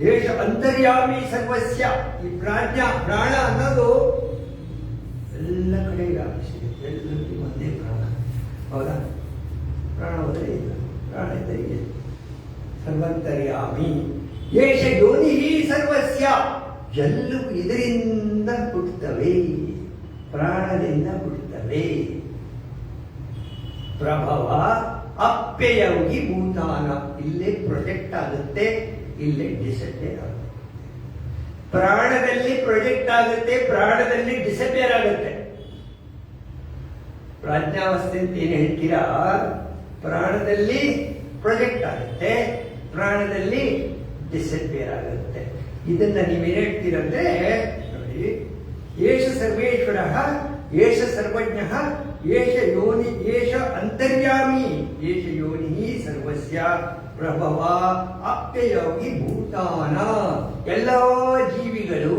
ಏಷ ಅಂತರ್ಯಾಮಿ ಸರ್ವಸ್ಯ. ಈ ಪ್ರಾಣ ಅನ್ನೋದು ಎಲ್ಲ ಕಡೆ ವ್ಯಾಪಿಸಿದೆ, ಎಲ್ಲರಿಗೂ ಒಂದೇ ಪ್ರಾಣ. ಹೌದಾ? ಪ್ರಾಣ ಹೋದರೆ ಇಲ್ಲ, ಪ್ರಾಣ ಇದ್ದರೆ ಇದೆ. ಸರ್ವಂತರ್ಯಾಮಿ ಏಷ ಯೋನಿ ಸರ್ವಸ್ಯ. ಎಲ್ಲವೂ ಇದರಿಂದ ಹುಟ್ಟುತ್ತವೆ, ಪ್ರಾಣದಿಂದ ಹುಟ್ಟುತ್ತವೆ. ಪ್ರಭವ ಅಪ್ಯಯೋಗಿ ಭೂತಾನ. ಇಲ್ಲೇ ಪ್ರೊಜೆಕ್ಟ್ ಆಗುತ್ತೆ, ಇಲ್ಲೇ ಡಿಸಪಿಯರ್ ಆಗುತ್ತೆ. ಪ್ರಾಣದಲ್ಲಿ ಪ್ರೊಜೆಕ್ಟ್ ಆಗುತ್ತೆ, ಪ್ರಾಣದಲ್ಲಿ ಡಿಸಪಿಯರ್ ಆಗುತ್ತೆ. ಪ್ರಾಜ್ಞಾವಸ್ಥೆ ಅಂತ ಏನು ಹೇಳ್ತೀರಾ, ಪ್ರಾಣದಲ್ಲಿ ಪ್ರೊಜೆಕ್ಟ್ ಆಗುತ್ತೆ, ಪ್ರಾಣದಲ್ಲಿ ಡಿಸಪಿಯರ್ ಆಗುತ್ತೆ. ಇದನ್ನ ನೀವೇನು ಹೇಳ್ತೀರಂದ್ರೆ ನೋಡಿ, ಏಷ ಸರ್ವೇಶ್ವರ, ಏಷ ಸರ್ವಜ್ಞ, ಏಷ ಯೋನಿ, ಏಷ ಅಂತರ್ಯಾಮಿ, ಏಷ ಯೋನಿ ಸರ್ವಸ್ಯ ಪ್ರಭವ ಅಪ್ಯಯೋಗಿ ಭೂತಾನ. ಎಲ್ಲ ಜೀವಿಗಳು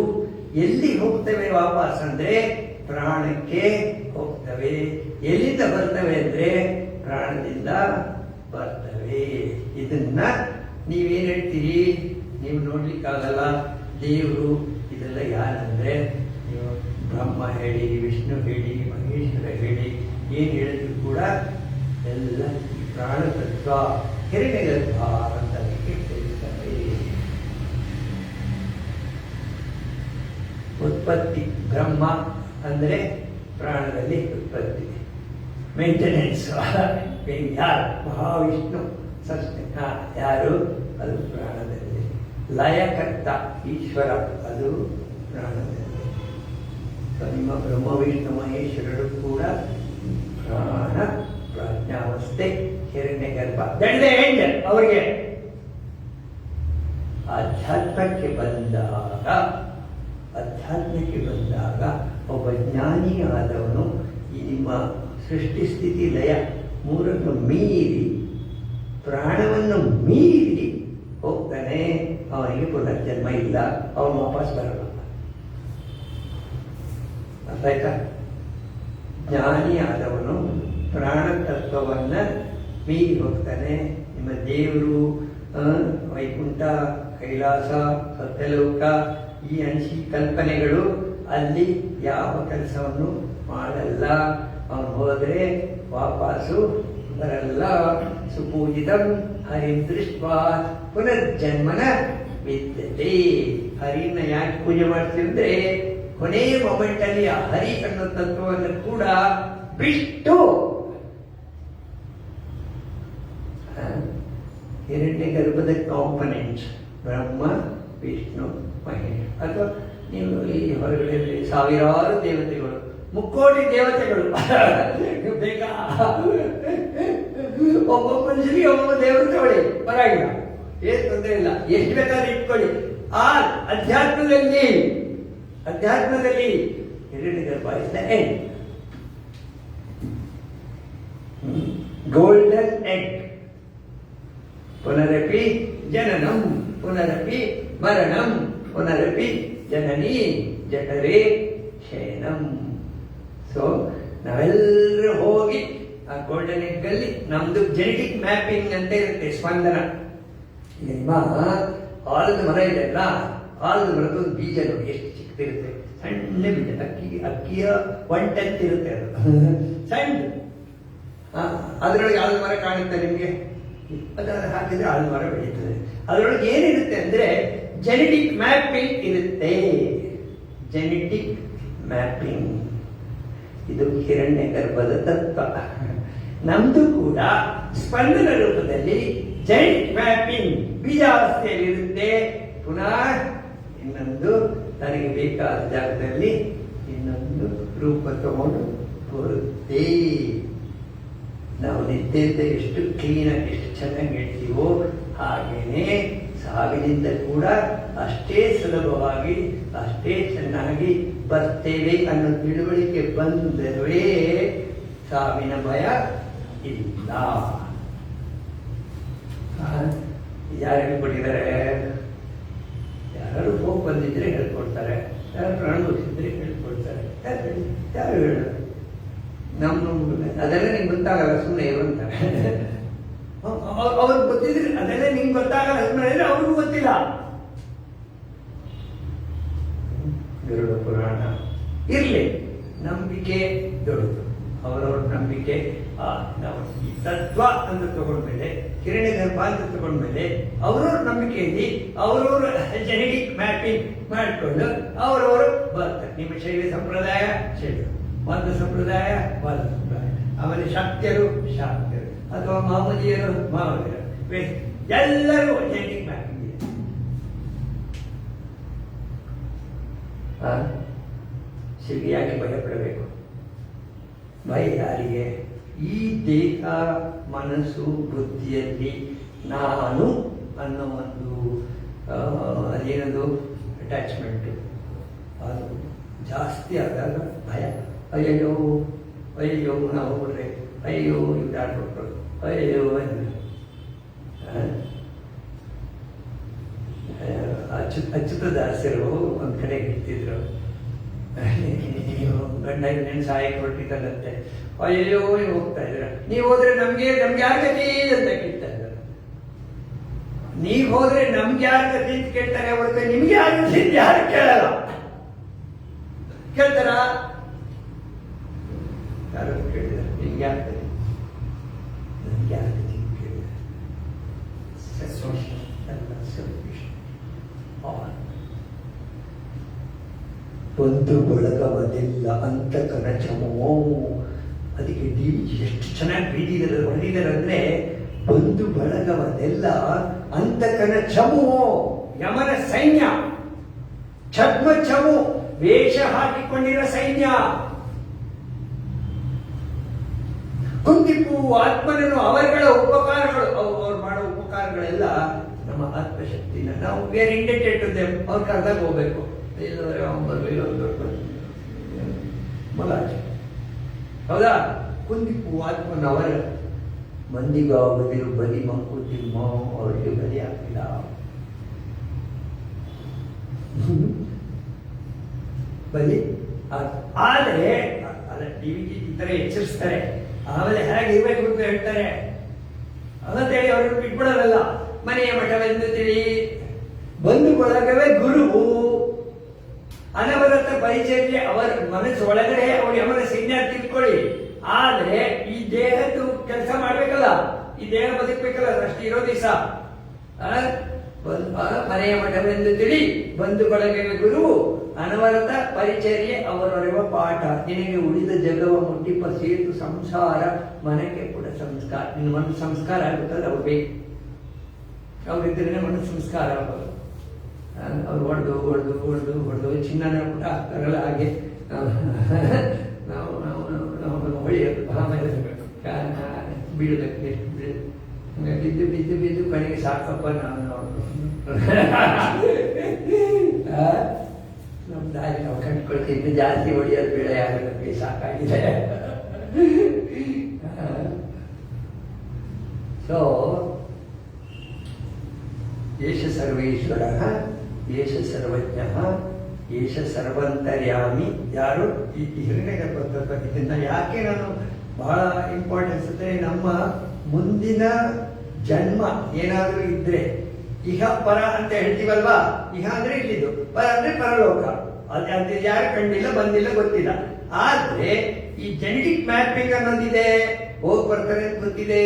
ಎಲ್ಲಿ ಹೋಗ್ತವೆ ವಾಪಸ್ ಅಂದ್ರೆ ಪ್ರಾಣಕ್ಕೆ ಹೋಗ್ತವೆ. ಎಲ್ಲಿಂದ ಬರ್ತವೆ ಅಂದ್ರೆ ಪ್ರಾಣದಿಂದ ಬರ್ತವೆ. ಇದನ್ನ ನೀವೇನ್ ಹೇಳ್ತೀರಿ, ನೀವು ನೋಡ್ಲಿಕ್ಕಾಗಲ್ಲ. ದೇವರು ಇದೆಲ್ಲ ಯಾರಂದ್ರೆ ನೀವು ಬ್ರಹ್ಮ ಹೇಳಿ, ವಿಷ್ಣು ಹೇಳಿ, ಮಹೇಶ್ವರ ಹೇಳಿ, ಏನ್ ಹೇಳಿದ್ರು ಕೂಡ ಎಲ್ಲ ಪ್ರಾಣ ತತ್ವ ಹಿರಣ್ಯಗರ್ಭ ಅಂತ ಹೇಳ್ತಾರೆ. ಉತ್ಪತ್ತಿ ಬ್ರಹ್ಮ ಅಂದ್ರೆ ಪ್ರಾಣದಲ್ಲಿ ಉತ್ಪತ್ತಿ, ಮೇಂಟೆನೆನ್ಸ್ ಯಾರು, ಮಹಾವಿಷ್ಣು ಯಾರು, ಅದು ಪ್ರಾಣದಲ್ಲಿ. ಲಯಕರ್ತ ಈಶ್ವರ, ಅದು ಪ್ರಾಣದಲ್ಲಿ. ನಿಮ್ಮ ಬ್ರಹ್ಮ ವಿಷ್ಣು ಮಹೇಶ್ವರರು ಕೂಡ ಪ್ರಾಣ ಪ್ರಾಜ್ಞಾವಸ್ಥೆ ಹಿರಣ್ಯಗರ್ಭ. ಅವರಿಗೆ ಅಧ್ಯಾತ್ಮಕ್ಕೆ ಬಂದಾಗ ಒಬ್ಬ ಜ್ಞಾನಿ ಆದವನು ಈ ನಿಮ್ಮ ಸೃಷ್ಟಿ ಸ್ಥಿತಿ ಲಯ ಮೂರನ್ನು ಮೀರಿ, ಪ್ರಾಣವನ್ನು ಮೀರಿ ಹೋಗ್ತಾನೆ. ಅವನಿಗೆ ಪುನರ್ಜನ್ಮ ಇಲ್ಲ, ಅವನು ವಾಪಸ್ ಬರಲ್ಲ. ಅರ್ಥ ಆಯ್ತಾ? ಜ್ಞಾನಿ ಆದವನು ಪ್ರಾಣ ತತ್ವವನ್ನ ಮೀರಿ ಹೋಗ್ತಾನೆ. ನಿಮ್ಮ ದೇವರು, ವೈಕುಂಠ, ಕೈಲಾಸ, ಸತ್ಯಲೋಕ, ಈ ಅಂಶಿ ಕಲ್ಪನೆಗಳು ಅಲ್ಲಿ ಯಾವ ಕೆಲಸವನ್ನು ಮಾಡಲ್ಲ. ಅವನು ಹೋದ್ರೆ ವಾಪಸ್ಸು ಬರಲ್ಲ. ಸುಪೂಜಿತಂ ಹರಿಂ ದೃಷ್ಟ್ವಾ ಪುನರ್ಜನ್ಮನ ವಿದ್ಯತೆ. ಹರಿನ ಯಾಕೆ ಪೂಜೆ ಮಾಡ್ತಿದ್ರೆ ಕೊನೆಯ ಮೊಮೆಂಟ್ ಅಲ್ಲಿ ಆ ಹರಿ ಅನ್ನೋ ತತ್ವವನ್ನು ಕೂಡ ಬಿಟ್ಟು ಹಿರಣ್ಯ ಗರ್ಭದ ಕಾಂಪನೆಂಟ್ಸ್ ಬ್ರಹ್ಮ ವಿಷ್ಣು ಮಹೇಶ್. ಅಥವಾ ನೀವು ಈ ಹೊರಗಡೆ ಸಾವಿರಾರು ದೇವತೆಗಳು, ಮುಕ್ಕೋಟಿ ದೇವತೆಗಳು ಬೇಕಾ? ಒಬ್ಬ ಮನುಷ್ಯರಿಗೆ ಒಬ್ಬೊಬ್ಬ ದೇವರು ತಗೊಳ್ಳಿ, ಪರವಾಗಿಲ್ಲ, ಏನ್ ತೊಂದರೆ ಇಲ್ಲ, ಎಷ್ಟು ಬೇಕಾದ್ರೆ ಇಟ್ಕೊಳ್ಳಿ. ಆ ಅಧ್ಯಾತ್ಮದಲ್ಲಿ ಹಿರಣ್ಯ ಗರ್ಭ is the end, golden egg. ಪುನರಪಿ ಜನನಂ ಪುನರಪಿ ಮರಣಂ ಪುನರಪಿ ಜನನಿ ಜಠರೇ ಶಯನಂ. ಸೊ ನಾವೆಲ್ಲರೂ ಹೋಗಿ ಆ ಗೋಲ್ಡನ್ ಎಗ್ ಅಲ್ಲಿ ನಮ್ದು ಜೆನೆಟಿಕ್ ಮ್ಯಾಪಿಂಗ್ ಅಂತ ಇರುತ್ತೆ. ಸ್ಪಂದನ. ನಿಮ್ಮ ಆಲದ ಮರ ಇದೆಲ್ಲ, ಆಲದ ಮರದ ಬೀಜ ನೋಡಿ ಎಷ್ಟು ಚಿಕ್ಕದಿರುತ್ತೆ, ಸಣ್ಣ ಬೀಜ. ಅಕ್ಕಿಯ 1 ಟನ್ ಇರುತ್ತೆ ಅದು, ಸಣ್ಣ. ಅದರೊಳಗೆ ಆಲದ ಮರ ಕಾಣುತ್ತೆ ನಿಮಗೆ, ಅದನ್ನು ಹಾಕಿದ್ರೆ ಆಲದ ಮರ ಬೆಳೀತದೆ. ಅದರೊಳಗೆ ಏನಿರುತ್ತೆ ಅಂದ್ರೆ ಜೆನೆಟಿಕ್ ಮ್ಯಾಪಿಂಗ್ ಇರುತ್ತೆ. ಜೆನೆಟಿಕ್ ಮ್ಯಾಪಿಂಗ್ ಇದು ಹಿರಣ್ಯ ಗರ್ಭದ ತತ್ವ. ನಮ್ದು ಕೂಡ ಸ್ಪಂದನ ರೂಪದಲ್ಲಿ ಜೆನೆಟಿಕ್ ಮ್ಯಾಪಿಂಗ್ ಬೀಜಾವಸ್ಥೆಯಲ್ಲಿರುತ್ತೆ. ಪುನಃ ಇನ್ನೊಂದು ನನಗೆ ಬೇಕಾದ ಜಾಗದಲ್ಲಿ ಇನ್ನೊಂದು ರೂಪ ತಗೊಂಡು ಬರುತ್ತೆ. ನಾವು ನಿದ್ದೆಯಿಂದ ಎಷ್ಟು ಕ್ಲೀನಾಗಿ ಎಷ್ಟು ಚೆನ್ನಾಗಿ ಹೇಳ್ತೀವೋ ಹಾಗೇನೆ ಸಾವಿನಿಂದ ಕೂಡ ಅಷ್ಟೇ ಸುಲಭವಾಗಿ ಅಷ್ಟೇ ಚೆನ್ನಾಗಿ ಬರ್ತೇವೆ ಅನ್ನೋ ತಿಳುವಳಿಕೆ ಬಂದರೆ ಸಾವಿನ ಭಯ ಇಲ್ಲ. ಯಾರು ಹೇಳ್ಕೊಟ್ಟಿದ್ದಾರೆ? ಯಾರು ಹೋಗಿ ಬಂದಿದ್ರೆ ಹೇಳ್ಕೊಡ್ತಾರೆ, ಯಾರು ಅನುಭವಿಸಿದ್ರೆ ಹೇಳ್ಕೊಡ್ತಾರೆ. ಯಾರು ಹೇಳ ನಮ್ಮ ಅದೆಲ್ಲ ನಿಂಗೆ ಗೊತ್ತಾಗಲ್ಲ, ಸುಮ್ಮನೆ ಇರುವಂತಾರೆ. ಅವ್ರಿಗೆ ಗೊತ್ತಿದ್ರೆ ಅದೆಲ್ಲ ನಿಂಗೆ ಗೊತ್ತಾಗಲ್ಲ, ಸುಮ್ಮನೆ ಇದ್ರೆ ಅವ್ರಿಗೂ ಗೊತ್ತಿಲ್ಲ. ಗರುಡ ಪುರಾಣ ಇರಲಿ. ನಂಬಿಕೆ ದೊಡ್ಡದು. ಅವರವ್ರ ನಂಬಿಕೆ ನಾವು ಈ ತತ್ವ ಅಂತ ತಗೊಂಡ್ಮೇಲೆ, ಕಿರಣ ಗರ್ಭ ಅಂತ ತಗೊಂಡ್ಮೇಲೆ ಅವರವ್ರ ನಂಬಿಕೆಯಲ್ಲಿ ಅವರವ್ರ ಜೆನೆಟಿಕ್ ಮ್ಯಾಪಿಂಗ್ ಮಾಡಿಕೊಂಡು ಅವರವರು ಬರ್ತಾರೆ. ನಿಮ್ಮ ಶೈವ ಸಂಪ್ರದಾಯ ಶೈವ, ಒಂದು ಸಂಪ್ರದಾಯ ಒಂದು ಸಂಪ್ರದಾಯ, ಆಮೇಲೆ ಶಾಕ್ತರು ಶಾಕ್ತರು ಅಥವಾ ಮಹಮ್ಮದಿಯರು ಮಹಮ್ಮದಿಯರು, ಎಲ್ಲರೂ ಜೆನೆಟಿಕ್ ಮ್ಯಾಪಿಂಗ್ ಇದೆ. ಶಿಲ್ಪಿ ಯಾಕೆ ಭಯಪಡಬೇಕು? ಭಯ ಯಾರಿಗೆ? ಈ ದೇಹ ಮನಸ್ಸು ಬುದ್ಧಿಯಲ್ಲಿ ನಾನು ಅನ್ನೋ ಒಂದು ಅದೇನದು ಅಟ್ಯಾಚ್ಮೆಂಟು ಅದು ಜಾಸ್ತಿ ಆದಾಗ ಭಯ. ಅಯ್ಯಯ್ಯೋ ಅಯ್ಯೋ ನಾವು ಹೋಗ್ಬಿಟ್ರೆ, ಅಯ್ಯೋ ಇದಾಡ್ಬಿಟ್ರು, ಅಯ್ಯೋ ಅಚ್ಯುತದಾಸರು ಒಂದು ಕಡೆ ಹೇಳ್ತಿದ್ರು, ಗಂಡ ನೆನ್ ಸಹಾಯಕ್ಕೆ ಹೊರಟಿದ್ದಾರಂತೆ. ಅಯ್ಯೋ ನೀವು ಹೋಗ್ತಾ ಇದ್ರ, ನೀವು ಹೋದ್ರೆ ನಮ್ಗೆ ಯಾರ ಗತಿ ಅಂತ ಕೇಳ್ತಾ ಇದ್ದಾರೆ. ನೀವ್ ಹೋದ್ರೆ ನಮ್ಗೆ ಯಾರ ಗತಿ ಅಂತ ಕೇಳ್ತಾರೆ ಹೊರತು ನಿಮ್ಗೆ ಯಾರ ಗತಿ ಅಂತ ಯಾರು ಕೇಳಲ್ಲ. ಕೇಳ್ತಾರ? ಯಾರು ಕೇಳಿದಾರೆ? ನಿಮ್ಗೆ ಯಾರ ಗತಿ, ನಮ್ಗೆ ಯಾರ ಗತಿ ಕೇಳಿದಾರೆ? ಬಂಧು ಬಳಗವದೆಲ್ಲ ಅಂತಕನ ಚಮೋ. ಅದಕ್ಕೆ ಡಿ.ವಿ.ಜಿ ಎಷ್ಟು ಚೆನ್ನಾಗಿ ಹೊಡೆದಿದ್ದಾರೆ ಅಂದ್ರೆ, ಬಂಧು ಬಳಗವದೆಲ್ಲ ಅಂತಕನ ಚಮೋ, ಯಮನ ಸೈನ್ಯ, ಛದ್ಮ ಚಮು, ವೇಷ ಹಾಕಿಕೊಂಡಿರೋ ಸೈನ್ಯ. ಕುಂದಿಪು ಆತ್ಮನನ್ನು ಅವರುಗಳ ಉಪಕಾರಗಳು, ಅವ್ರು ಮಾಡೋ ಉಪಕಾರಗಳೆಲ್ಲ ನಮ್ಮ ಆತ್ಮಶಕ್ತಿನ ನಾವು ವೇರ್ ಇಂಡೆಟೆಡ್ ಟು ದೆಮ್. ಅವ್ರ ಕರ್ದಾಗ ಹೋಗ್ಬೇಕು, ಇಲ್ಲದ್ರೆ ಮಲಾಜ್. ಹೌದಾ? ಕುಂದಿಪು ಆತ್ಮನವರ ಮಂದಿಗಾಗದಿರು ಬಲಿ ಮಂಕುತಿಮ್ಮ, ಅವರಿಗೆ ಬಲಿ ಆಗ್ತಿಲ್ಲ. ಬಲಿ ಆದರೆ ಡಿ.ವಿ.ಜಿ ಈ ತರ ಎಚ್ಚರಿಸ್ತಾರೆ. ಆಮೇಲೆ ಹೇಗಿರ್ಬೇಕು ಅಂತ ಹೇಳ್ತಾರೆ. ಅಂತೇಳಿ ಅವ್ರಿಗೆ ಬಿಟ್ಬಿಡೋದಲ್ಲ. ಮನೆಯ ಮಠವೆಂದು ತಿಳಿ, ಬಂಧು ಬಳಗವೇ ಗುರುವು, ಅನವರತ ಪರಿಚಯ ಅವರ ಮನಸ್ಸು ಒಳಗಡೆ ಅವ್ರು ಯಮನ ಸೈನ್ಯ ತಿಳ್ಕೊಳ್ಳಿ. ಆದ್ರೆ ಈ ದೇಹದ್ದು ಕೆಲಸ ಮಾಡ್ಬೇಕಲ್ಲ, ಈ ದೇಹ ಬದುಕಬೇಕಲ್ಲ, ಅಷ್ಟು ಇರೋ ದಿವಸ ಮನೆಯ ಮಠವೆಂದು ತಿಳಿ, ಬಂಧು ಬಳಗವೇ ಗುರುವು, ಅನವರತ ಪರಿಚರ್ಯೆ ಅವರೊರೆವ ಪಾಠ. ನಿನಗೆ ಉಳಿದ ಜಗವ ಮುಟ್ಟಿಪ ಸೇತು ಸಂಸಾರ, ಮನಕ್ಕೆ ಕೂಡ ಸಂಸ್ಕಾರ. ನಿನ್ನ ಮನಸ್ಸು ಸಂಸ್ಕಾರ ಆಗುತ್ತದೆ, ಅವ್ರು ಬೇಕು. ಅವ್ರಿದ್ರೆ ಮನಸ್ಸು ಸಂಸ್ಕಾರ ಆಗೋದು. ಅವ್ರು ಹೊಡೆದು ಹೊಡೆದು ಹೊಡೆದು ಹೊಡೆದು ಚಿನ್ನನ ಕೂಡ ಆಗ್ತಾರಲ್ಲ, ಹಾಗೆ ನಾವು ನಾವು ನಾವು ಹೊಳೆಯೋದು, ಆಮೇಲೆ ಬೀಳಬೇಕು, ಬಿದ್ದು ಬಿದ್ದು ಬಿದ್ದು ಕಡೆಗೆ ಸಾಕಪ್ಪ ನಾನು ನಮ್ಮ ದಾರಿ ನಾವು ಕಂಡುಕೊಳ್ತಿದ್ದು. ಜಾಸ್ತಿ ಹೊಡೆಯೋದು ಬೇಡ, ಯಾರು ನಮಗೆ ಸಾಕಾಗಿದೆ. ಸೊ ಏಷ ಸರ್ವೇಶ್ವರ, ಏಷ ಸರ್ವಜ್ಞ, ಏಷ ಸರ್ವಂತರ್ಯಾಮಿ. ಯಾರು ಈ ಹಿರಣ್ಯಗರ್ಭ, ಇದನ್ನ ಯಾಕೆ ನಾನು ಬಹಳ ಇಂಪಾರ್ಟೆನ್ಸ್ ಅಂದ್ರೆ, ನಮ್ಮ ಮುಂದಿನ ಜನ್ಮ ಏನಾದ್ರೂ ಇದ್ರೆ, ಇಹ ಪರ ಅಂತ ಹೇಳ್ತೀವಲ್ವಾ. ಇಹ ಅಂದ್ರೆ ಇಲ್ಲಿದ್ದು, ಪರ ಅಂದ್ರೆ ಪರಲೋಕ. ಅದು ಯಾರು ಕಂಡಿಲ್ಲ, ಬಂದಿಲ್ಲ, ಗೊತ್ತಿಲ್ಲ. ಆದ್ರೆ ಈ ಜೆನೆಟಿಕ್ ಮ್ಯಾಪಿಂಗ್ ಅನ್ನೋದಿದೆ, ಹೋಗಿ ಬರ್ತಾರೆ ಅಂತ ಗೊತ್ತಿದೆ.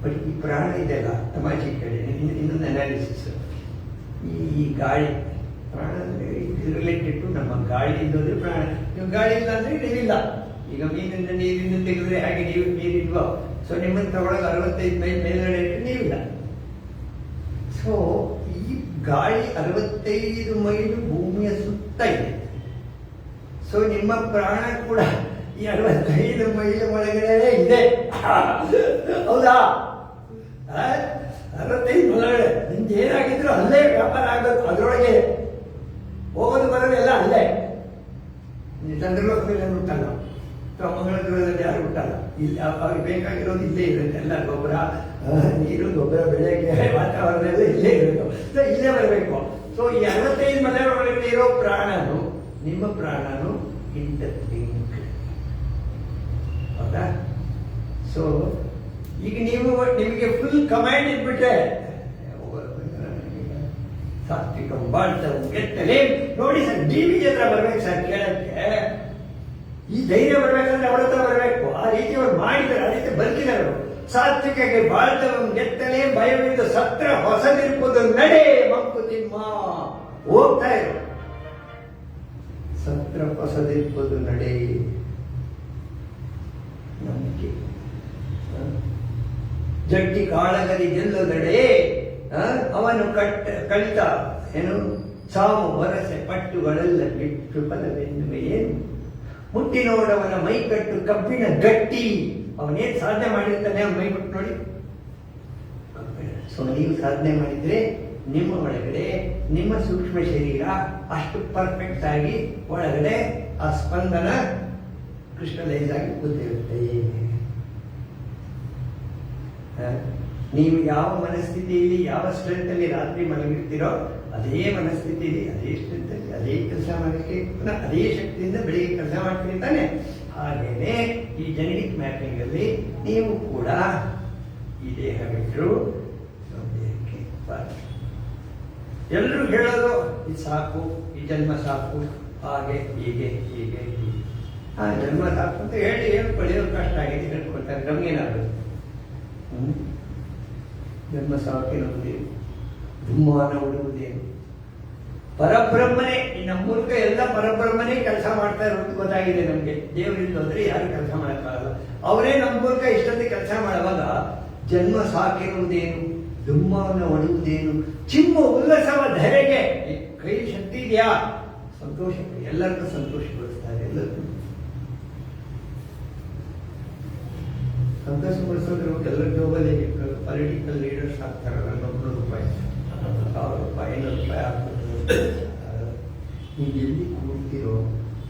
ಬಟ್ ಈ ಪ್ರಾಣ ಇದೆಯಲ್ಲ, ತಮಾಷೆ ಕಡೆ ಇನ್ನೊಂದು ಅನಾಲಿಸಿಸ್. ಈ ಗಾಳಿ ಪ್ರಾಣ ರಿಲೇಟೆಡ್ ಟು ನಮ್ಮ ಗಾಳಿ ಇದ್ದೋದ್ರೆ ಪ್ರಾಣ. ನೀವು ಗಾಳಿ ಇಲ್ಲ ಅಂದ್ರೆ ನೀರಿಲ್ಲ. ಈಗ ನೀರಿಂದ ತೆಗೆದ್ರೆ ಹಾಗೆ ನೀರಿಲ್ವೋ, ಸೊ ನಿಮ್ಮನ್ನು ತಗೊಳಗೆ 65 ಮೈಲ್ ಮೇಲ್ಗಡೆ ನೀವಿಲ್ಲ. ಸೊ ಈ ಗಾಳಿ 65 ಮೈಲು ಭೂಮಿಯ ಸುತ್ತ ಇದೆ. ಸೊ ನಿಮ್ಮ ಪ್ರಾಣ ಕೂಡ ಈ 65 ಮೈಲು ಒಳಗಡೆ ಇದೆ. ಹೌದಾ? 65 ಒಳಗಡೆ ನಿಮ್ಗೆ ಏನಾಗಿದ್ರು ಅಲ್ಲೇ ವ್ಯಾಪಾರ ಆಗೋದು, ಅದರೊಳಗೆ ಹೋಗೋದು ಬರೋದು ಎಲ್ಲ ಅಲ್ಲೇ. ಚಂದ್ರಲೋಕದಲ್ಲಿ ಹುಟ್ಟಲ್ಲ, ಅಥವಾ ಮಂಗಳ ಗ್ರಹದಲ್ಲಿ ಯಾರು ಹುಟ್ಟಲ್ಲ. ಇಲ್ಲಿ ಅವ್ರಿಗೆ ಬೇಕಾಗಿರೋದು ಇಲ್ಲೇ ಇರುತ್ತೆ. ಎಲ್ಲ ಗೊಬ್ಬರ, ನೀರು, ಗೊಬ್ಬರ, ಬೆಳೆಗೆ, ವಾತಾವರಣ ಎಲ್ಲ ಇಲ್ಲೇ ಇರಬೇಕು. ಸೊ ಇಲ್ಲೇ ಬರಬೇಕು. ಸೊ ಈ 65 ಮನೆ ಒಳಗಡೆ ಇರೋ ಪ್ರಾಣನು, ನಿಮ್ಮ ಪ್ರಾಣನು ಇಂಟರ್ಲಿಂಕ್. ಹೌದಾ? ಸೊ ಈಗ ನಿಮಗೆ ಫುಲ್ ಕಮಾಂಡ್ ಇದ್ಬಿಟ್ರೆ ಸಾತ್ವಿಕಂ ಬಾಳ್ತವು ಗೆತ್ತಲೆ. ನೋಡಿ ಸರ್, ಡಿ.ವಿ. ಹತ್ರ ಬರ್ಬೇಕು ಸರ್ ಕೇಳಕ್ಕೆ. ಈ ಧೈರ್ಯ ಬರ್ಬೇಕಂದ್ರೆ ಅವಳ ಹತ್ರ ಬರ್ಬೇಕು. ಆ ರೀತಿ ಅವ್ರು ಮಾಡಿದ್ದಾರೆ, ಆ ರೀತಿ ಬರ್ತಿದ್ದಾರೆ ಅವರು. ಸಾತ್ವಿಕಗೆ ಬಾಳ್ತವಂ ಗೆತ್ತಲೆ ಭಯವಿದ್ದು ಸತ್ರ ಹೊಸದಿರ್ಬೋದು ನಡೆ ಮಂಕುತಿಮ್ಮ. ಹೋಗ್ತಾ ಇರು, ಸತ್ರ ಹೊಸದಿರ್ಬೋದು ನಡೆ. ನಂಬಿಕೆ. ಜಟ್ಟಿ ಕಾಳಗದಿ ಗೆಲ್ಲುದಡೆ ಅವನು ಕಳಿತ ಏನು ಸಾವು ವರಸೆ ಪಟ್ಟುಗಳೆಲ್ಲ ಬಿಟ್ಟು ಫಲವೆನ್ನುವೆ ಏನು. ಮುಟ್ಟಿ ನೋಡವನ ಮೈಕಟ್ಟು ಕಬ್ಬಿಣ ಗಟ್ಟಿ. ಅವನೇನ್ ಸಾಧನೆ ಮಾಡಿರ್ತಾನೆ ಅವನ ಮೈ ಬಿಟ್ಟು ನೋಡಿ. ಸೊ ನೀವು ಸಾಧನೆ ಮಾಡಿದ್ರೆ ನಿಮ್ಮ ಒಳಗಡೆ ನಿಮ್ಮ ಸೂಕ್ಷ್ಮ ಶರೀರ ಅಷ್ಟು ಪರ್ಫೆಕ್ಟ್ ಆಗಿ ಒಳಗಡೆ ಆ ಸ್ಪಂದನ ಕ್ರಿಸ್ಟಲೈಸ್ ಆಗಿ ಕೂತಿರುತ್ತೆ. ನೀವು ಯಾವ ಮನಸ್ಥಿತಿಯಲ್ಲಿ ಯಾವ ಸ್ಟ್ರೆಂತ್ ಅಲ್ಲಿ ರಾತ್ರಿ ಮಲಗಿರ್ತೀರೋ ಅದೇ ಮನಸ್ಥಿತಿಯಲ್ಲಿ ಅದೇ ಸ್ಟ್ರೆಂತ್ ಅಲ್ಲಿ ಅದೇ ಕೆಲಸ ಮಾಡಲಿಕ್ಕೆ ಪುನಃ ಅದೇ ಶಕ್ತಿಯಿಂದ ಬೆಳಿಗ್ಗೆ ಕೆಲಸ ಮಾಡ್ತೀರಿ ತಾನೆ. ಹಾಗೇನೆ ಈ ಜೆನೆಟಿಕ್ ಮ್ಯಾಪಿಂಗ್ ಅಲ್ಲಿ ನೀವು ಕೂಡ ಈ ದೇಹ ಬಿಟ್ಟರು ದೇಹಕ್ಕೆ ಎಲ್ಲರೂ ಹೇಳೋದು ಇದು ಸಾಕು, ಈ ಜನ್ಮ ಸಾಕು, ಹಾಗೆ ಹೀಗೆ ಹೀಗೆ ಹೀಗೆ. ಆ ಜನ್ಮ ಸಾಕು ಅಂತ ಹೇಳಿ ಪಡೆಯೋದು ಕಷ್ಟ ಆಗಿದೆ ಹೇಳ್ಕೊಳ್ತಾರೆ. ನಮಗೇನಾದ್ರು ಜನ್ಮ ಸಾಕಿರುವುದೇನು, ದುಮ್ಮಾನ ಉಡುವುದೇನು, ಪರಬ್ರಹ್ಮನೇ. ನಮ್ಮ ಮೂಲಕ ಎಲ್ಲ ಪರಬ್ರಹ್ಮನೇ ಕೆಲಸ ಮಾಡ್ತಾ ಇರೋದು ಗೊತ್ತಾಗಿದೆ ನಮ್ಗೆ. ದೇವರಿಂದ ಹೋದ್ರೆ ಯಾರು ಕೆಲಸ ಮಾಡಕ್ಕಾಗಲ್ಲ. ಅವರೇ ನಮ್ಮ ಮೂಲಕ ಇಷ್ಟೊಂದು ಕೆಲಸ ಮಾಡುವಾಗ ಜನ್ಮ ಸಾಕಿರುವುದೇನು, ದುಮ್ಮಾನ ಒಡುವುದೇನು, ಚಿಮ್ಮ ಉಲ್ಲಸವ ಧರೆಗೆ. ಕೈ ಶಕ್ತಿ ಇದೆಯಾ, ಸಂತೋಷ, ಎಲ್ಲರಿಗೂ ಸಂತೋಷಗೊಳಿಸ್ತಾರೆ. ಎಲ್ಲರಿಗೂ ಸಂತೋಷಗೊಳಿಸೋದ್ರು ಎಲ್ಲರ ಜೋಬಲ್ಲಿ ಪೊಲಿಟಿಕಲ್ ಲೀಡರ್ಸ್ ಆಗ್ತಾರಲ್ಲ, 100 ರೂಪಾಯಿ 1000 ರೂಪಾಯಿ 500 ರೂಪಾಯಿ ಆಗ್ತದೆ. ನೀವು ಎಲ್ಲಿ ಕೂಡ್ತೀರೋ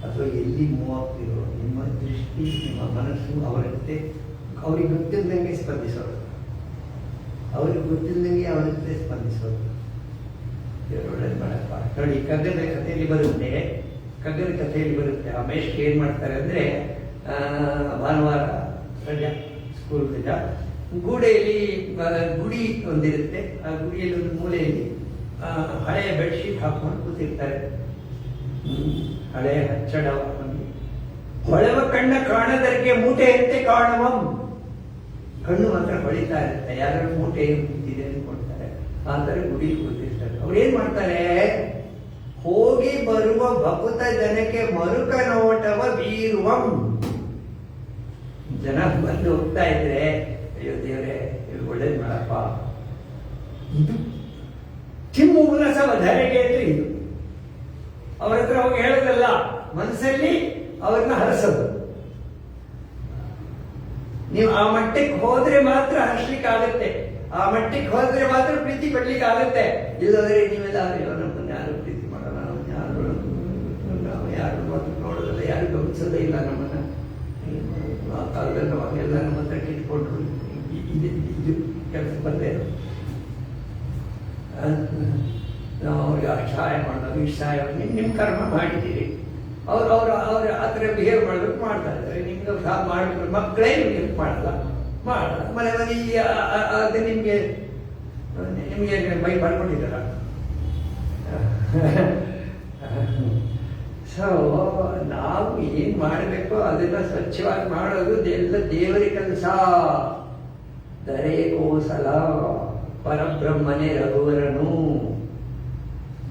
ಅಥವಾ ಎಲ್ಲಿ ಮೂವ್ ಆಗ್ತಿರೋ ನಿಮ್ಮ ದೃಷ್ಟಿ ನಿಮ್ಮ ಮನಸ್ಸು ಅವರ ಜೊತೆ ಅವ್ರಿಗೆ ಗೊತ್ತಿಲ್ಲದಂಗೆ ಸ್ಪಂದಿಸೋದು, ಅವ್ರಿಗೆ ಗೊತ್ತಿಲ್ಲದಂಗೆ ಅವರ ಜೊತೆ ಸ್ಪಂದಿಸೋದು. ಒಳ್ಳೇದು ಮಾಡಪ್ಪ. ನೋಡಿ, ಕಗ್ಗದ ಕಥೆಯಲ್ಲಿ ಬರುತ್ತೆ, ಕಗ್ಗದ ಕಥೆಯಲ್ಲಿ ಬರುತ್ತೆ. ಆ ಮೇಷ್ಟ್ರು ಏನ್ ಮಾಡ್ತಾರೆ ಅಂದ್ರೆ, ಭಾನುವಾರ ರಜಾ, ಸ್ಕೂಲ್ ರಜಾ, ಗೂಡೆಯಲ್ಲಿ ಗುಡಿ ಒಂದಿರುತ್ತೆ. ಆ ಗುಡಿಯಲ್ಲಿ ಒಂದು ಮೂಲೆಯಲ್ಲಿ ಹಳೆಯ ಬೆಡ್ಶೀಟ್ ಹಾಕೊಂಡು ಕೂತಿರ್ತಾರೆ. ಹಳೆಯ ಹಚ್ಚಡವ ಹೊಳೆವ ಕಣ್ಣ ಕಾಣದರಿಗೆ ಮೂಟೆಯಂತೆ ಕಾಣುವಂ. ಕಣ್ಣು ಮಾತ್ರ ಹೊಳಿತಾ ಇರುತ್ತೆ, ಯಾರು ಮೂಟೆ ಕೂತಿದೆ ಅಂದ್ಕೊಳ್ತಾರೆ. ಆ ಥರ ಗುಡಿ ಕೂತಿರ್ತಾರೆ. ಅವ್ರು ಏನ್ ಮಾಡ್ತಾರೆ, ಹೋಗಿ ಬರುವ ಭಕುತ ಜನಕ್ಕೆ ಮರುಕ ನೋಟವ ಬೀರುವಂ. ಜನ ಬಂದು ಹೋಗ್ತಾ ಇದ್ರೆ, ಅಯ್ಯೋ ದೇವ್ರೆ ಇದು ಒಳ್ಳೇದು ಮಾಡಪ್ಪ, ಇದು ಚಿಮ್ಮು ಉಲ್ಲಸವ ಧರೆಗೆ ಅಂದ್ರೆ ಇದು. ಅವ್ರ ಹತ್ರ ಹೋಗಿ ಹೇಳೋದಲ್ಲ, ಮನಸ್ಸಲ್ಲಿ ಅವ್ರನ್ನ ಹರಸೋದು. ನೀವು ಆ ಮಟ್ಟಕ್ಕೆ ಹೋದ್ರೆ ಮಾತ್ರ ಹರ್ಸ್ಲಿಕ್ಕೆ ಆಗುತ್ತೆ, ಆ ಮಟ್ಟಕ್ಕೆ ಹೋದ್ರೆ ಮಾತ್ರ ಪ್ರೀತಿ ಪಡ್ಲಿಕ್ಕೆ ಆಗುತ್ತೆ. ಇಲ್ಲದ್ರೆ ನೀವೆಲ್ಲ ನಮ್ಮನ್ನ ಯಾರು ಪ್ರೀತಿ ಮಾಡೋಣ, ನಾವು ಯಾರು ನೋಡೋದಲ್ಲ, ಯಾರು ಗಮನಿಸೋದೇ ಇಲ್ಲ ನಮ್ಮನ್ನ. ಆ ಕಾಲದಲ್ಲಿ ಅವಾಗೆಲ್ಲ ನಮ್ಮ ಹತ್ರ ಕಿಟ್ಕೊಂಡ್ರು, ಇದು ಕೆಲಸ ಬಂದೇ ನಾವು ಅವ್ರಿಗೆ ಅಷ್ಟು ಸಹಾಯ ಮಾಡೋದು, ಇಷ್ಟು ಸಹಾಯ ನಿಮ್ಮ ಕರ್ಮ ಮಾಡಿದ್ದೀರಿ. ಅವ್ರು ಆ ಥರ ಬಿಹೇವ್ ಮಾಡಬೇಕು, ಮಾಡ್ತಾ ಇದ್ದಾರೆ. ನಿಮ್ಗೆ ಸಹ ಮಾಡಬೇಕು, ಮಕ್ಕಳೇ ನಿಮ್ಗೆ ಹೆಲ್ಪ್ ಮಾಡಲ್ಲ. ಮನೆ ಅದು ನಿಮಗೆ ಮೈ ಮಾಡ್ಕೊಂಡಿದ್ದಾರ. ಸೊ ನಾವು ಏನ್ ಮಾಡಬೇಕು ಅದನ್ನ ಸ್ವಚ್ಛವಾಗಿ ಮಾಡೋದು ಎಲ್ಲ ದೇವರ ಕೆಲಸ. ದರೆ ಕೋಸಲ ಪರಬ್ರಹ್ಮನೇ ರಘುವರನು.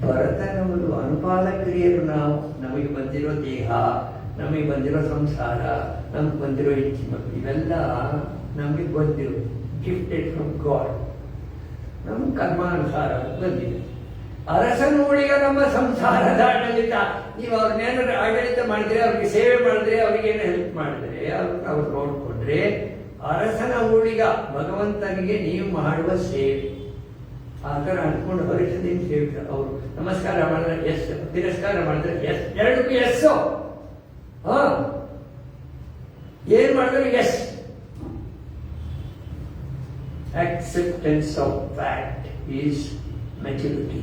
ಭರತನವರು ಅನುಪಾಲಕ್ರಿಯರು. ನಾವು ನಮಗೆ ಬಂದಿರೋ ದೇಹ, ನಮಗೆ ಬಂದಿರೋ ಸಂಸಾರ, ನಮ್ಗೆ ಬಂದಿರೋ ಹೆಂಡತಿ ಮಕ್ಕಳು, ಇವೆಲ್ಲ ನಮಗೆ ಬಂದಿರೋ ಗಿಫ್ಟೆಡ್ ಫ್ರಮ್ ಗಾಡ್. ನಮ್ಮ ಕರ್ಮಾನುಸಾರ ಬಂದಿದೆ. ಅರಸನೂಳಿಗ ನಮ್ಮ ಸಂಸಾರದ ಆಡಳಿತ. ನೀವು ಅವ್ರನ್ನೇನಾದ್ರು ಆಡಳಿತ ಮಾಡಿದ್ರೆ, ಅವ್ರಿಗೆ ಸೇವೆ ಮಾಡಿದ್ರೆ, ಅವ್ರಿಗೇನು ಹೆಲ್ಪ್ ಮಾಡಿದ್ರೆ, ಅವ್ರು ನೋಡ್ಕೊಂಡ್ರೆ ಅರಸನ ಊಳಿಗ ಭಗವಂತನಿಗೆ ನೀವು ಮಾಡುವ ಸೇವೆ. ಆ ಥರ ಅಂದ್ಕೊಂಡು ಹರಿಸದೇನು ಸೇವೆ. ಅವರು ನಮಸ್ಕಾರ ಮಾಡಿದ್ರೆ ಎಸ್, ತಿರಸ್ಕಾರ ಮಾಡಿದ್ರೆ ಎಸ್, ಎರಡಕ್ಕೂ ಎಸ್. ಏನ್ ಮಾಡಿದ್ರೆ S. Acceptance of fact is maturity.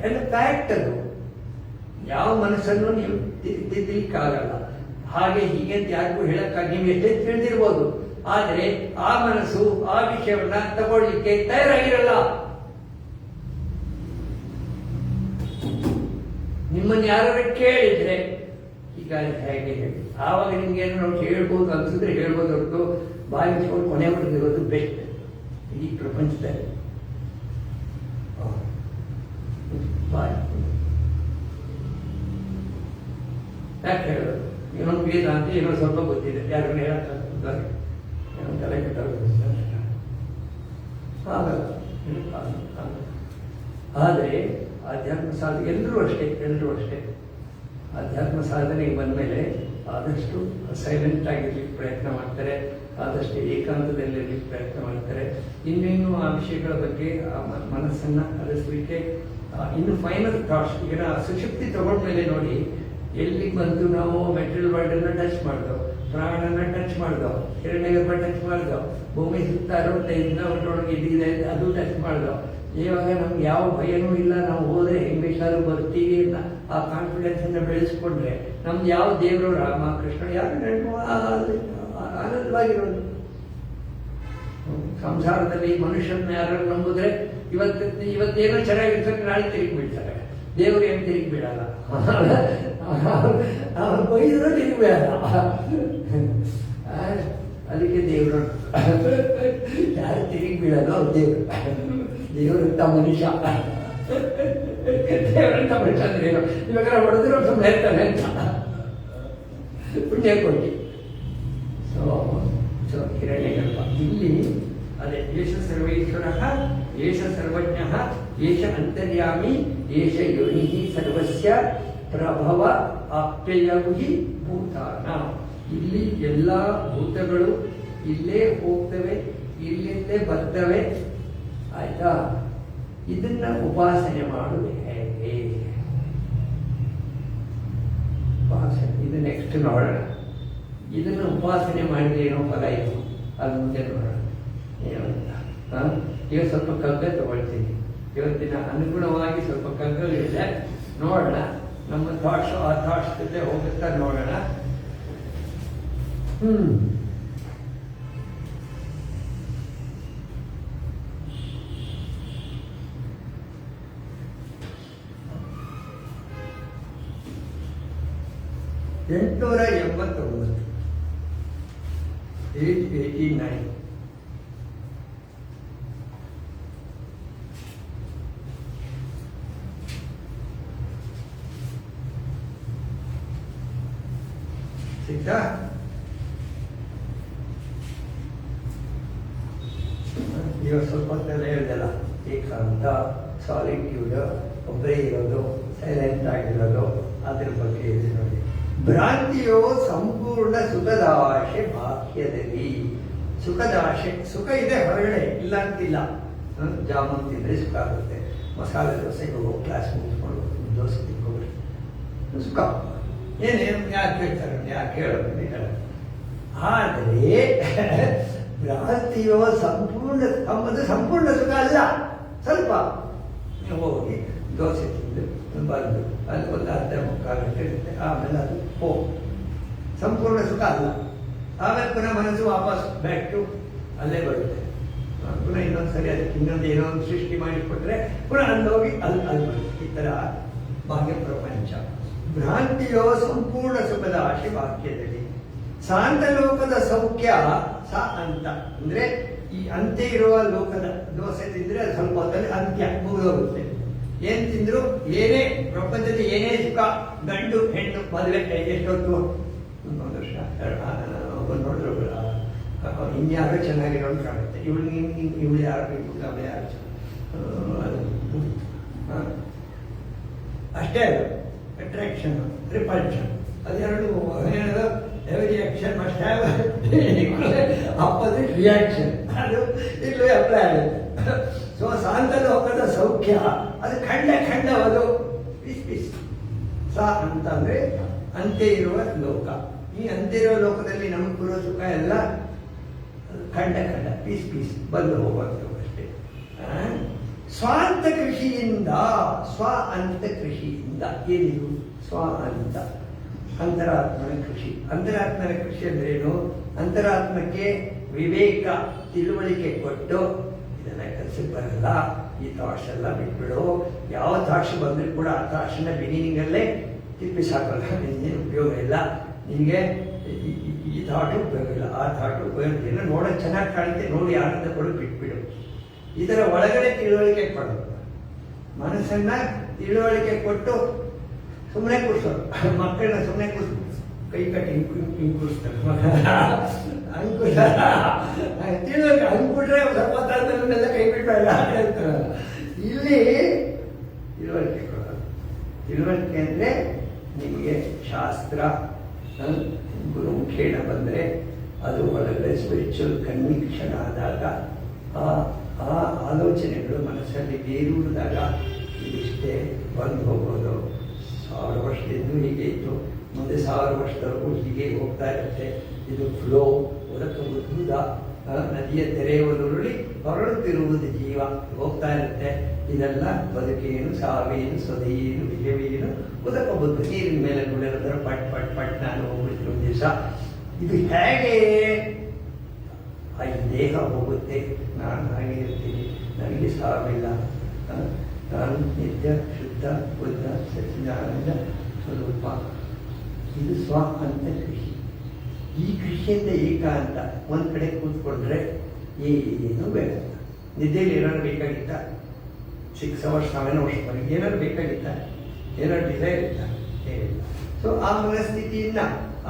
And fact ಅದು ಯಾವ ಮನಸ್ಸನ್ನು ನೀವು ತಿದ್ದಲಿಕ್ಕಾಗಲ್ಲ. ಹಾಗೆ ಹೀಗೆ ಅಂತ ಯಾರಿಗೂ ಹೇಳಕ್ಕಾಗಿ ನೀವು ಎಷ್ಟೇ ತಿಳಿದಿರ್ಬೋದು, ಆದರೆ ಆ ಮನಸ್ಸು ಆ ವಿಷಯವನ್ನ ತಗೊಳ್ಳಿಕ್ಕೆ ತಯಾರಾಗಿರಲ್ಲ. ನಿಮ್ಮನ್ನು ಯಾರು ಕೇಳಿದ್ರೆ ಈಗ ಹೇಗೆ ಹೇಳಿ, ಆವಾಗ ನಿಮ್ಗೇನು ನಾವು ಹೇಳ್ಬೋದು ಅನ್ಸಿದ್ರೆ ಹೇಳ್ಬೋದು ಹೊರತು ಬಾಯಿ ಮುಚ್ಕೊಂಡು ಕೊನೆ ಹೊಡೆದಿರೋದು ಬೆಸ್ಟ್ ಇಡೀ ಪ್ರಪಂಚದಲ್ಲಿ. ಬಾಯಿ ಯಾಕೆ ಹೇಳೋದು? ಏನೋ ವೇದ ಅಂತ ಏನೋ ಸ್ವಲ್ಪ ಗೊತ್ತಿದೆ, ಯಾರನ್ನ ಹೇಳಕ್ಕಾಗ್ತಾರೆ, ಏನೋ ತಲೆ ಕೆಟ್ಟ ಆಗಲ್ಲ. ಆದರೆ ಆಧ್ಯಾತ್ಮ ಸಾಧನೆ ಎಲ್ಲರೂ ಅಷ್ಟೇ ಆಧ್ಯಾತ್ಮ ಸಾಧನೆಗೆ ಬಂದಮೇಲೆ ಆದಷ್ಟು ಸೈಲೆಂಟ್ ಆಗಿರ್ಲಿಕ್ಕೆ ಪ್ರಯತ್ನ ಮಾಡ್ತಾರೆ, ಆದಷ್ಟು ಏಕಾಂತದಲ್ಲಿರ್ಲಿಕ್ಕೆ ಪ್ರಯತ್ನ ಮಾಡ್ತಾರೆ. ಇನ್ನೇನು ಆ ವಿಷಯಗಳ ಬಗ್ಗೆ ಆ ಮನಸ್ಸನ್ನು ಹರಿಸಲಿಕ್ಕೆ ಇನ್ನು ಫೈನಲ್ ಥಾಟ್ಸ್. ಈಗ ಸುಶಕ್ತಿ ತಗೊಂಡ್ಮೇಲೆ ನೋಡಿ ಎಲ್ಲಿಗೆ ಬಂತು, ನಾವು material ವರ್ಲ್ಡನ್ನು touch ಮಾಡ್ದೋ, ಪ್ರಾಣನ touch ಮಾಡ್ದೋ, Hiranyagarbha touch ಮಾಡ್ದೋ, ಭೂಮಿ ಸುತ್ತ 65 ಕಿಲೋಮೀಟರ್ ಇದಿದೆ ಅದು ಟಚ್ ಮಾಡ್ದೋ. ಇವಾಗ ನಮ್ಗೆ ಯಾವ ಭಯನೂ ಇಲ್ಲ, ನಾವು ಹೋದ್ರೆ ಹೆಂಗ್ ಬೇಕಾದ್ರೂ ಬರ್ತೀವಿ ಆ ಕಾನ್ಫಿಡೆನ್ಸ್ ಅನ್ನು ಬೆಳೆಸ್ಕೊಂಡ್ರೆ ನಮ್ದು ಯಾವ ದೇವರು ರಾಮ ಕೃಷ್ಣ ಯಾರು ಆನಂದವಾಗಿರೋದು. ಸಂಸಾರದಲ್ಲಿ ಮನುಷ್ಯನ ಯಾರು ನಂಬುದ್ರೆ ಇವತ್ತೇನೋ ಚೆನ್ನಾಗಿರ್ತದೆ, ನಾಳೆ ತಿರುಗಿ ಬೀಳ್ತಾರೆ. ದೇವರು ಏನು ತಿರುಗಿ ಬೀಳಲ್ಲ, ಅವ್ರು ಬೈದ್ರು ತಿರುಗಿ ಬೀಳಲ್ಲ. ಅದಕ್ಕೆ ದೇವರು ಯಾರು ತಿರುಗಿ ಬೀಳಲ್ಲ ಅವ್ರು ದೇವರಂತ ಮನುಷ್ಯ. ದೇವರಂತ ಮನುಷ್ಯ ಅಂದ್ರೆ ಏನು? ಇವಾಗ ಹೊಡೆದ್ರು ಸುಮ್ಮನೆ ಇರ್ತಾನೆ ಅಂತ ಪುಣ್ಯ ಕೊಟ್ಟಿ. ಸೊ ಹಿರಣ್ಯಗರ್ಭ ಇಲ್ಲಿ ಅದೇ ಏಷ ಸರ್ವೇಶ್ವರ, ಏಷ ಸರ್ವಜ್ಞ, ಏಷ ಅಂತರ್ಯಾಮಿ, ಏಷ ಯೋನಿ ಸರ್ವಸ್ಯ ಪ್ರಭವ ಆಪ್ಯಯವು ಹಿ ಭೂತಾನ. ಇಲ್ಲಿ ಎಲ್ಲ ಭೂತಗಳು ಇಲ್ಲೇ ಹೋಗ್ತವೆ, ಇಲ್ಲಿಂದೇ ಬರ್ತವೆ. ಆಯ್ತಾ? ಇದನ್ನ ಉಪಾಸನೆ ಮಾಡುವುದು ಹೇಗೆ? ಉಪಾಸನೆ ಇದು ನೆಕ್ಸ್ಟ್ ನೋಡೋಣ. ಇದನ್ನು ಉಪಾಸನೆ ಮಾಡಿದ್ರೆ ಏನೋ ಫಲ ಇತ್ತು, ಅದು ಮುಂದೆ ನೋಡೋಣ ಏನು ಅಂತ. ಈಗ ಸ್ವಲ್ಪ ಕಗ್ಗ ತಗೊಳ್ತೀನಿ, ಇವತ್ತಿನ ಅನುಗುಣವಾಗಿ ಸ್ವಲ್ಪ ಕಗ್ಗಗಳಿದೆ, ನೋಡೋಣ. ನಮ್ಮ ಥಾಟ್ಸ್ ಆ ಥಾಟ್ಸ್ ಜೊತೆ ಹೋಗುತ್ತಾ ನೋಡೋಣ. ಎಂಟುನೂರ 89 889 ಸಿಗ್ತಾ? ಈಗ ಸ್ವಲ್ಪ ಹೊತ್ತೆಲ್ಲ ಹೇಳ್ದಲ್ಲ, ಏಕಾಂತ, ಸಾಲಿಟ್ಯೂಡ್, ಒಬ್ಬರೇ ಇರೋದು, ಸೈಲೆಂಟ್ ಆಗಿರೋದು, ಅದ್ರ ಬಗ್ಗೆ ಇದೆ ನೋಡಿ. ಭ್ರಾಂತಿಯೋ ಸಂಪೂರ್ಣ ಸುಖದಾಶೆ ಬಾಹ್ಯದಲ್ಲಿ. ಸುಖದಾಶೆ, ಸುಖ ಇದೆ ಹೊರಗಡೆ, ಇಲ್ಲ ಅಂತಿಲ್ಲ. ಜಾಮೂನ್ ತಿಂದರೆ ಸುಖ ಆಗುತ್ತೆ, ಮಸಾಲೆ ದೋಸೆಗೆ ಹೋಗೋ ಕ್ಲಾಸ್ ಮುಗಿಸ್ಕೊಂಡು ದೋಸೆ ತಿನ್ಕೋಬೇಕು, ಸುಖ. ಏನೇನು ಯಾಕೆ ಹೇಳ್ತಾರೆ, ಯಾಕೆ ಹೇಳೋದು? ಆದರೆ ಭ್ರಾಂತಿಯೋ ಸಂಪೂರ್ಣ, ಅದು ಸಂಪೂರ್ಣ ಸುಖ ಅಲ್ಲ. ಸ್ವಲ್ಪ ಹೋಗಿ ದೋಸೆ ತಿಂದು ಬಂದು ಅಲ್ಲಿ ಒಂದು ಅರ್ಧ ಮುಕ್ಕಾಲು ಗಂಟೆ ಇರುತ್ತೆ, ಆಮೇಲೆ ಅದು ಸಂಪೂರ್ಣ ಸುಖ ಅಲ್ಲ. ಆಮೇಲೆ ಪುನಃ ಮನಸ್ಸು ವಾಪಸ್ ಬ್ಯಾಕ್ ಟು ಅಲ್ಲೇ ಬರುತ್ತೆ. ಪುನಃ ಇನ್ನೊಂದು ಸರಿ ಅದಕ್ಕೆ ಇನ್ನೊಂದು ಏನೋ ಒಂದು ಸೃಷ್ಟಿ ಮಾಡಿಕೊಟ್ರೆ ಪುನಃ ಅಲ್ಲಿ ಹೋಗಿ ಅಲ್ಲಿ ಬರುತ್ತೆ. ಈ ಥರ ಬಾಹ್ಯ ಪ್ರಪಂಚ. ಭ್ರಾಂತಿಯೋ ಸಂಪೂರ್ಣ ಸುಖದ ಆಶೆ ವಾಕ್ಯದಲ್ಲಿ. ಶಾಂತ ಲೋಕದ ಸೌಖ್ಯ ಸ ಅಂತ ಅಂದ್ರೆ ಈ ಅಂತ್ಯ ಇರುವ ಲೋಕದ ದೋಸೆ ತಿಂದ್ರೆ ಅದು ಸ್ವಲ್ಪ ಹೊತ್ತಲ್ಲಿ ಅಂತ್ಯ ಮುಗಿದೋಗುತ್ತೆ. ಏನ್ ತಿಂದ್ರು, ಏನೇ ಪ್ರಪಂಚದ ಏನೇ ಸುಖ, ಗಂಡು ಹೆಣ್ಣು ಮದುವೆ ಎಷ್ಟೊತ್ತು, ಒಂದು ವರ್ಷ ನೋಡಿದ್ರು ಇನ್ಯಾರು ಚೆನ್ನಾಗಿರೋದು ಕಾಣುತ್ತೆ, ಇವಳು ಯಾರು, ಅವಳು ಯಾರು, ಅಷ್ಟೇ. ಅದು ಅಟ್ರಾಕ್ಷನ್, ರಿಪಲ್ಷನ್, ಅದೆರಡು ಹೇಳೋದು. Every action must have opposite reaction. ಅದು ಇಲ್ಲೂ ಅಪ್ಲೈ ಆಗುತ್ತೆ. ಸೊ ಶಾಂತ ಲೋಕದ ಸೌಖ್ಯ ಅದು ಖಂಡವದು ಪೀಸ್ ಪೀಸ್. ಸ ಅಂತಂದ್ರೆ ಅಂತ್ಯ ಇರುವ ಲೋಕ. ಈ ಅಂತ್ಯ ಇರುವ ಲೋಕದಲ್ಲಿ ನಮಗೆ ಬರುವ ಸುಖ ಎಲ್ಲ ಖಂಡ ಪೀಸ್ ಪೀಸ್ ಬಂದು ಹೋಗುವಂಥವು ಅಷ್ಟೇ. ಸ್ವಾಂತ ಕೃಷಿಯಿಂದ, ಸ್ವ ಅಂತ ಕೃಷಿಯಿಂದ. ಏನಿದು ಸ್ವ ಅಂತ? ಅಂತರಾತ್ಮನ ಕೃಷಿ. ಅಂತರಾತ್ಮನ ಕೃಷಿ ಅಂದ್ರೆ ಏನು? ಅಂತರಾತ್ಮಕ್ಕೆ ವಿವೇಕ, ತಿಳುವಳಿಕೆ ಕೊಟ್ಟು ಇದನ್ನ ಕೆಲಸಕ್ಕೆ ಬರಲ್ಲ, ಈ ಥಾಟ್ಸ್ ಎಲ್ಲ ಬಿಟ್ಬಿಡು. ಯಾವ ಥಾಟ್ಸ್ ಬಂದರೂ ಕೂಡ ಆ ಥಾಟ್ಸ್ನ ಬಿಗಿನಿಂಗಲ್ಲೇ ತಿಪ್ಪಿಸಾಕಲ್ಲ, ನಿನಗೆ ಉಪಯೋಗ ಇಲ್ಲ. ನಿನಗೆ ಈ ಥಾಟು ಉಪಯೋಗ ಇಲ್ಲ, ಆ ಥಾಟು ಉಪಯೋಗ ಇಲ್ಲ. ನೋಡೋದು ಚೆನ್ನಾಗಿ ಕಾಣುತ್ತೆ, ನೋಡಿ ಆನಂದ ಕೊಡು, ಬಿಟ್ಬಿಡು. ಇದರ ಒಳಗಡೆ ತಿಳುವಳಿಕೆ ಕೊಡೋದು, ಮನಸ್ಸನ್ನ ತಿಳುವಳಿಕೆ ಕೊಟ್ಟು ಸುಮ್ಮನೆ ಕೂರಿಸೋದು. ಮಕ್ಕಳನ್ನ ಸುಮ್ಮನೆ ಕೂರಿಸ್ ಕೈ ಕಟ್ಟಿ ಹಿಂಗೆ ಕೂರಿಸ್ತಾರೆ ಅಂಕುಶ ತಿಳುವಳಿಕೆ ಅಂದ್ಬಿಟ್ರೆ ಸ್ವಲ್ಪ ತಾಳ್ಮೆಲ್ಲ ಕೈ ಬಿಟ್ಬೇಡ ಹೇಳ್ತಾರೆ. ಇಲ್ಲಿ ತಿಳುವಳಿಕೆ ಕೊಡೋದು. ತಿಳುವಳಿಕೆ ಅಂದರೆ ನಿಮಗೆ ಶಾಸ್ತ್ರ ಗುರುಮುಖೇಣ ಬಂದರೆ ಅದು ಒಳಗಡೆ ಸ್ಪಿರಿಚುವಲ್ ಕನ್ವಿಕ್ಷನ್ ಆದಾಗ ಆ ಆಲೋಚನೆಗಳು ಮನಸ್ಸಲ್ಲಿ ಬೇರೂರಿದಾಗ ಇದಿಷ್ಟೇ ಬಂದು ಹೋಗೋದು. 1000 ವರ್ಷದಿಂದ ಹೀಗೆ ಇತ್ತು, ಮುಂದೆ 1000 ವರ್ಷದವರೆಗೂ ಹೀಗೆ ಹೋಗ್ತಾ ಇರುತ್ತೆ. ಇದು ಫ್ಲೋ, ಒದಕುವುದ ನದಿಯ ತೆರೆಯುವುದರಲ್ಲಿ ಹೊರಡುತ್ತಿರುವುದು ಜೀವ ಹೋಗ್ತಾ ಇರುತ್ತೆ. ಇದೆಲ್ಲ ಬದುಕೇನು, ಸಾವೇನು, ಸೊದೆಯೇನು, ವಿಜಯವೇನು, ಉದಕಬಹುದು. ನೀರಿನ ಮೇಲೆ ಕುಳಿಯೋದ್ರ ಪಟ್ ಪಟ್ ಪಟ್ ನಾನು ಹೋಗ್ಬಿಟ್ಟು ಒಂದು ದಿವಸ. ಇದು ಹೇಗೆ ಈ ದೇಹ ಹೋಗುತ್ತೆ, ನಾನು ಹಾಗೆ ಇರ್ತೀನಿ, ನನಗೆ ಸಾವಿಲ್ಲ, ನಾನು ನಿತ್ಯ ಶುದ್ಧ ಬುದ್ಧ ಸಚ್ಚಿದಾನಂದ ಸ್ವರೂಪ. ಇದು ಸ್ವ ಅಂತ ಕೃಷಿ. ಈ ಕೃಷಿಯಿಂದ ಏಕಾಂತ ಒಂದು ಕಡೆ ಕೂತ್ಕೊಂಡ್ರೆ ಏನು ಬೇಡ. ನಿದ್ದೆಯಲ್ಲಿ ಏನಾದ್ರು ಬೇಕಾಗಿತ್ತ, 6 hours 7 hours ವರೆಗೆ ಏನಾದ್ರು ಬೇಕಾಗಿತ್ತ, ಏನಾದ್ರು ಡಿಸೈರ್ ಇತ್ತ, ಏನಿಲ್ಲ. ಸೊ ಆ ಮನಸ್ಥಿತಿಯಿಂದ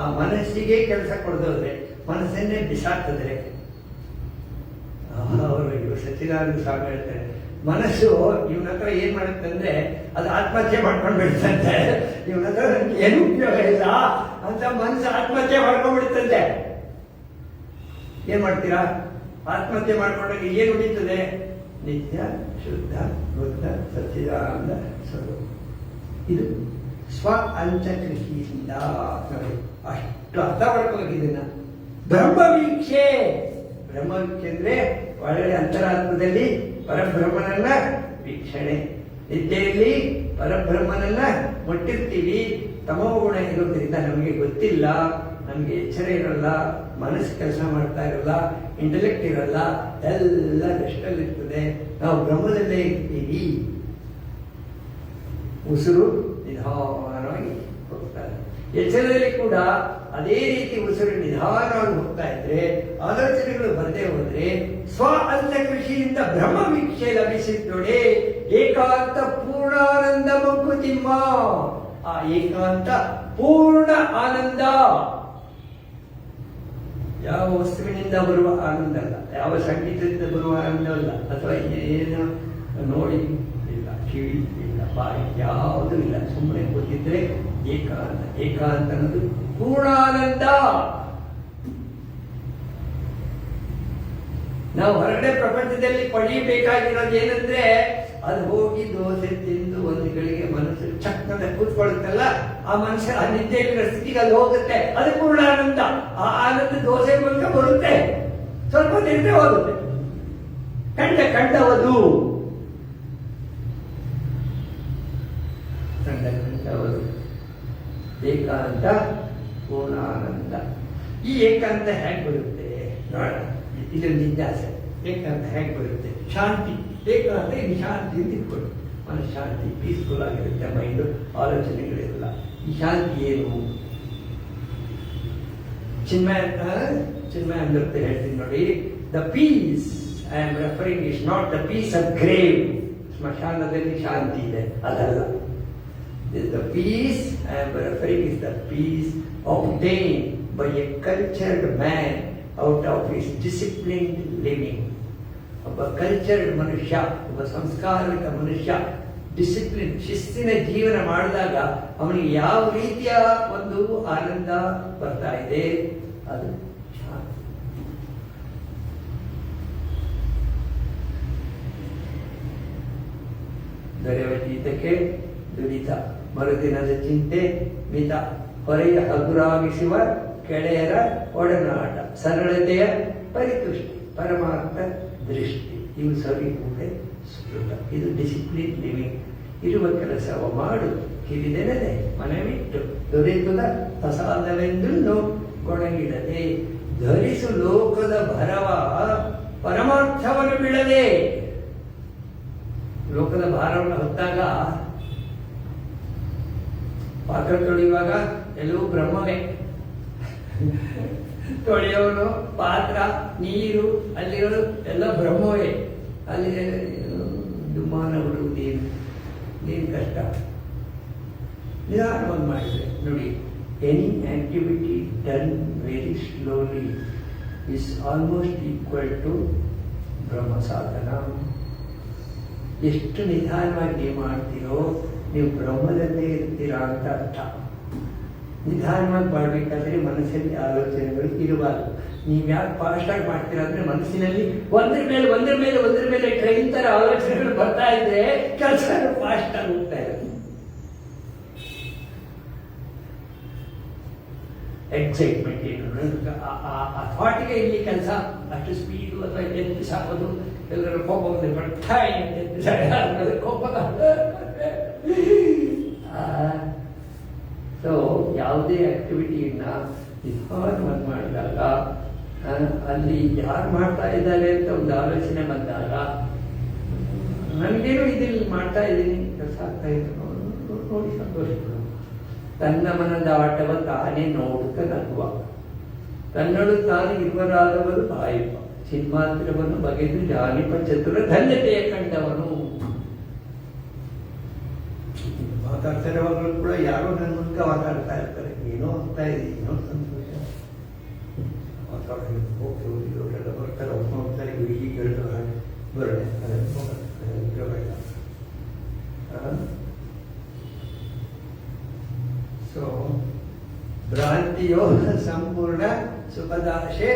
ಆ ಮನಸ್ಸಿಗೆ ಕೆಲಸ ಕೊಡೋದ್ರೆ, ಮನಸ್ಸನ್ನೇ ಬಿಸಾಕಿದ್ರೆ, ಅವರು ಸಚ್ಚಿದಾನಂದ ಸ್ವಾಮಿ ಹೇಳ್ತಾರೆ, ಮನಸ್ಸು ಇವನ ಹತ್ರ ಏನ್ ಮಾಡುತ್ತೆ ಅಂದ್ರೆ ಅದು ಆತ್ಮಹತ್ಯೆ ಮಾಡ್ಕೊಂಡು ಬಿಡ್ತಂತೆ. ಇವನ ಹತ್ರ ನನ್ಗೆ ಏನು ಉಪಯೋಗ ಇಲ್ಲ ಅಂತ ಮನಸ್ಸು ಆತ್ಮಹತ್ಯೆ ಮಾಡ್ಕೊಂಡ್ಬಿಡ್ತಂತೆ. ಏನ್ ಮಾಡ್ತೀರಾ? ಆತ್ಮಹತ್ಯೆ ಮಾಡ್ಕೊಂಡಾಗ ಏನು ಉಳಿತದೆ? ನಿತ್ಯ ಶುದ್ಧ ಬುದ್ಧ ಸಚ್ಚಿದಾನಂದ ಸ್ವರೂಪ. ಇದು ಸ್ವ ಅಂತರ್ಕೃಷಿಯಿಂದ ನೋಡಿ ಅಷ್ಟು ಅರ್ಥ ಮಾಡ್ಕೋಬೇಕು ಇದನ್ನ. ಬ್ರಹ್ಮವೀಕ್ಷೆ. ಬ್ರಹ್ಮವೀಕ್ಷೆ ಅಂದ್ರೆ ಒಳಗಡೆ ಅಂತರಾತ್ಮದಲ್ಲಿ ಪರಬ್ರಹ್ಮನನ್ನ ವೀಕ್ಷಣೆ. ನಿದ್ದೆಯಲ್ಲಿ ಪರಬ್ರಹ್ಮನನ್ನ ಮುಟ್ಟಿರ್ತೀವಿ. ತಮೋ ಗುಣ ಇರೋದ್ರಿಂದ ನಮಗೆ ಗೊತ್ತಿಲ್ಲ, ನಮಗೆ ಎಚ್ಚರ ಇರಲ್ಲ, ಮನಸ್ಸು ಕೆಲಸ ಮಾಡ್ತಾ ಇರಲ್ಲ, ಇಂಟೆಲೆಕ್ಟ್ ಇರಲ್ಲ, ಎಲ್ಲ ರೆಸ್ಟಲ್ಲಿರ್ತದೆ. ನಾವು ಬ್ರಹ್ಮದಲ್ಲೇ ಇರ್ತೀವಿ. ಉಸಿರು ನಿಧಾನವಾಗಿ ಹೋಗ್ತಾರೆ. ಎಚ್ಚರದಲ್ಲಿ ಕೂಡ ಅದೇ ರೀತಿ ಉಸಿರು ನಿಧಾನವಾಗಿ ಹೋಗ್ತಾ ಇದ್ರೆ, ಆಲೋಚನೆಗಳು ಬರದೇ ಹೋದ್ರೆ, ಸ್ವ ಅಂತ ಕೃಷಿಯಿಂದ ಬ್ರಹ್ಮ ವೀಕ್ಷೆ ಲಭಿಸಿದ್ದೊಡೆ ಏಕಾಂತ ಪೂರ್ಣಾನಂದ ಮಂಕುತಿಮ್ಮ. ಆ ಏಕಾಂತ ಪೂರ್ಣ ಆನಂದ. ಯಾವ ವಸ್ತುವಿನಿಂದ ಬರುವ ಆನಂದ ಅಲ್ಲ, ಯಾವ ಸಂಗೀತದಿಂದ ಬರುವ ಆನಂದ ಅಲ್ಲ, ಅಥವಾ ಏನು ನೋಡಿ ಇಲ್ಲ, ಕಿವಿ ಇಲ್ಲ, ಬಾಯಿ ಯಾವುದೂ ಇಲ್ಲ, ಸುಮ್ಮನೆ ಕೂತಿದ್ರೆ ಏಕಾಂತ. ಏಕಾಂತ ಅನ್ನೋದು ಪೂರ್ಣಾನಂದ. ನಾವು ಹೊರಗಡೆ ಪ್ರಪಂಚದಲ್ಲಿ ಪಡೆಯಬೇಕಾಗಿರೋದು ಏನಂದ್ರೆ, ಅದು ಹೋಗಿ ದೋಸೆ ತಿಂದು ಒಂದು ಗಳಿಗೆ ಮನಸ್ಸು ಚಕ್ಕಂತ ಕೂತ್ಕೊಳ್ಳುತ್ತಲ್ಲ, ಆ ಮನುಷ್ಯ ಆ ನಿದ್ದೆಯಲ್ಲಿರೋ ಸ್ಥಿತಿಗೆ ಅದು ಹೋಗುತ್ತೆ. ಅದು ಪೂರ್ಣಾನಂದ. ಆ ಆನಂದ ದೋಸೆ ಮೂಲಕ ಬರುತ್ತೆ, ಸ್ವಲ್ಪ ತಿಂದ್ರೆ ಹೋಗುತ್ತೆ. ಕಂಡವದು ಕಂಡವದು ಏಕಾಂತ ಪೂರ್ಣಾನಂದ. ಈ ಏಕಾಂತ ಹೇಗೆ ಬರುತ್ತೆ ನೋಡೋಣ. ಇದು ಜಿಜ್ಞಾಸೆ. ಏಕಾಂತ ಹೇಗೆ ಬರುತ್ತೆ? ಶಾಂತಿ. ಏಕಾಂತ ಇದು ಶಾಂತಿ ಅಂತ ಇಟ್ಕೊಳ್ಳಿ. ಮನಸ್ಸು ಶಾಂತಿ, ಪೀಸ್ಫುಲ್ ಆಗಿರುತ್ತೆ ಮೈಂಡು, ಆಲೋಚನೆಗಳಿರಲ್ಲ. ಈ ಶಾಂತಿ ಏನು? ಚಿನ್ಮಯ ಅಂದಿರುತ್ತೆ ಹೇಳ್ತೀನಿ ನೋಡಿ. The peace I am referring is not the peace of grave. ಸ್ಮಶಾನದಲ್ಲಿ ಶಾಂತಿ ಇದೆ, ಅದಲ್ಲ. The peace I am referring is the peace obtained by a cultured man out of his disciplined living. ಒಬ್ಬ ಕಲ್ಚರ್ಡ್ ಮನುಷ್ಯ, ಒಬ್ಬ ಸಂಸ್ಕಾರಿತ ಮನುಷ್ಯ ಡಿಸಿಪ್ಲಿನ್, ಶಿಸ್ತಿನ ಜೀವನ ಮಾಡಿದಾಗ ಅವನಿಗೆ ಯಾವ ರೀತಿಯ ಒಂದು ಆನಂದ ಬರ್ತಾ ಇದೆ, ಅದು ಶಾಂತಿ. ದೊರೆವತೀತಕ್ಕೆ ದುರಿತ, ಮರುದಿನದ ಚಿಂತೆ ಮಿತ, ಹೊರೆಯ ಹಗುರಾಗಿಸುವ ಕೆಳೆಯರ ಒಡನಾಟ, ಸರಳತೆಯ ಪರಿತುಷ್ಟಿ, ಪರಮಾರ್ಥ ದೃಷ್ಟಿ, ಇವು ಸವಿಕೂಟೆ ಸುಕೃತ. ಇದು ಡಿಸಿಪ್ಲಿನ್ ಲಿವಿಂಗ್. ಇರುವ ಕೆಲಸವ ಮಾಡು ಕಿರಿದೆನದೆ ಮನವಿಟ್ಟು, ದೊರೆತುದ ಪ್ರಸಾದವೆಂದು ಗೊಣಗಿಡದೆ, ಧರಿಸು ಲೋಕದ ಭರವ ಪರಮಾರ್ಥವನ್ನು ಬಿಡದೆ. ಲೋಕದ ಭಾರವನ್ನು ಹೊತ್ತಾಗ ಪಾತ್ರ ತೊಳೆಯುವಾಗ ಎಲ್ಲವೂ ಬ್ರಹ್ಮವೇ. ತೊಳೆಯೋನು, ಪಾತ್ರ, ನೀರು, ಅಲ್ಲಿರೋದು ಎಲ್ಲ ಬ್ರಹ್ಮವೇ. ಅಲ್ಲಿ ದುಮಾನ ಬಿಡುವುದೇನು ಕಷ್ಟ. ನಿಧಾನವಾಗಿ ಮಾಡಿದರೆ ನೋಡಿ, any activity done very slowly is almost equal to ಬ್ರಹ್ಮ ಸಾಧನ. ಎಷ್ಟು ನಿಧಾನವಾಗಿ ನೀವು ಮಾಡ್ತೀರೋ ನೀವು ಬ್ರಹ್ಮದಲ್ಲೇ ಇರ್ತೀರಾ ಅಂತ ಅರ್ಥ. ನಿಧಾನವಾಗಿ ಮಾಡಬೇಕಾದ್ರೆ ಮನಸ್ಸಲ್ಲಿ ಆಲೋಚನೆಗಳು ಇರಬಾರ್ದು. ನೀವು ಯಾಕೆ ಫಾಸ್ಟಾಗಿ ಮಾಡ್ತೀರಾ ಅಂದ್ರೆ ಮನಸ್ಸಿನಲ್ಲಿ ಒಂದ್ರ ಮೇಲೆ ಟ್ರೈನ್ ತರ ಆಲೋಚನೆಗಳು ಬರ್ತಾ ಇದ್ರೆ ಕೆಲಸ ಫಾಸ್ಟ್ ಆಗಿ ಹೋಗ್ತಾ ಇರೋದು. ಎಕ್ಸೈಟ್ಮೆಂಟ್ ಏನು, ಆ ಥಾಟ್ಗೆ ಇಲ್ಲಿ ಕೆಲಸ ಅಷ್ಟು ಸ್ಪೀಡು ಅಥವಾ ಎದ್ದು ಸಾಕೋದು, ಎಲ್ಲರೂ ಕೋಪ ಕೋಪ. ಸೊ ಯಾವುದೇ ಆಕ್ಟಿವಿಟಿಯನ್ನ ನಿಧಾನವಾಗಿ ಮಾಡಿದಾಗ ಅಲ್ಲಿ ಯಾರು ಮಾಡ್ತಾ ಇದ್ದಾರೆ ಅಂತ ಒಂದು ಆಲೋಚನೆ ಬಂದಾಗ ನನಗೇನು ಇದಿಲ್ಲಿ ಮಾಡ್ತಾ ಇದ್ದೀನಿ, ಕೆಲಸ ಆಗ್ತಾ ಇದ್ರು ನೋಡಿ ಸಂತೋಷಪಡು. ತನ್ನ ಮನದ ಆಟವ ತಾನೇ ನೋಡುತ್ತ ನಗುವ, ತನ್ನಳು ತಾನು ಇರುವರಾದವರು ಬಾಯಿಪ, ಚಿನ್ಮಾತ್ರವನ್ನು ಬಗೆದು ಜಾಲಿಪ ಚತುರ ಧನ್ಯತೆಯ ಕಂಡವನು. ಮಾತಾಡ್ತಿರುವಾಗಲೂ ಕೂಡ ಯಾರೋ ನನ್ನ ಮೂಲಕ ಮಾತಾಡ್ತಾ ಇರ್ತಾರೆ, ಏನೋ ಆಗ್ತಾ ಇದೆ, ಏನೋ ಸಂತೋಷ ಮಾತಾಡೋರೆಲ್ಲ ಬರ್ತಾರೆ, ಹೋಗ್ತಾರೆ, ಈಗ ಬರೋಣ ಸೊ ಭ್ರಾಂತಿಯೋ ಸಂಪೂರ್ಣ ಸುಖದಾಶೆ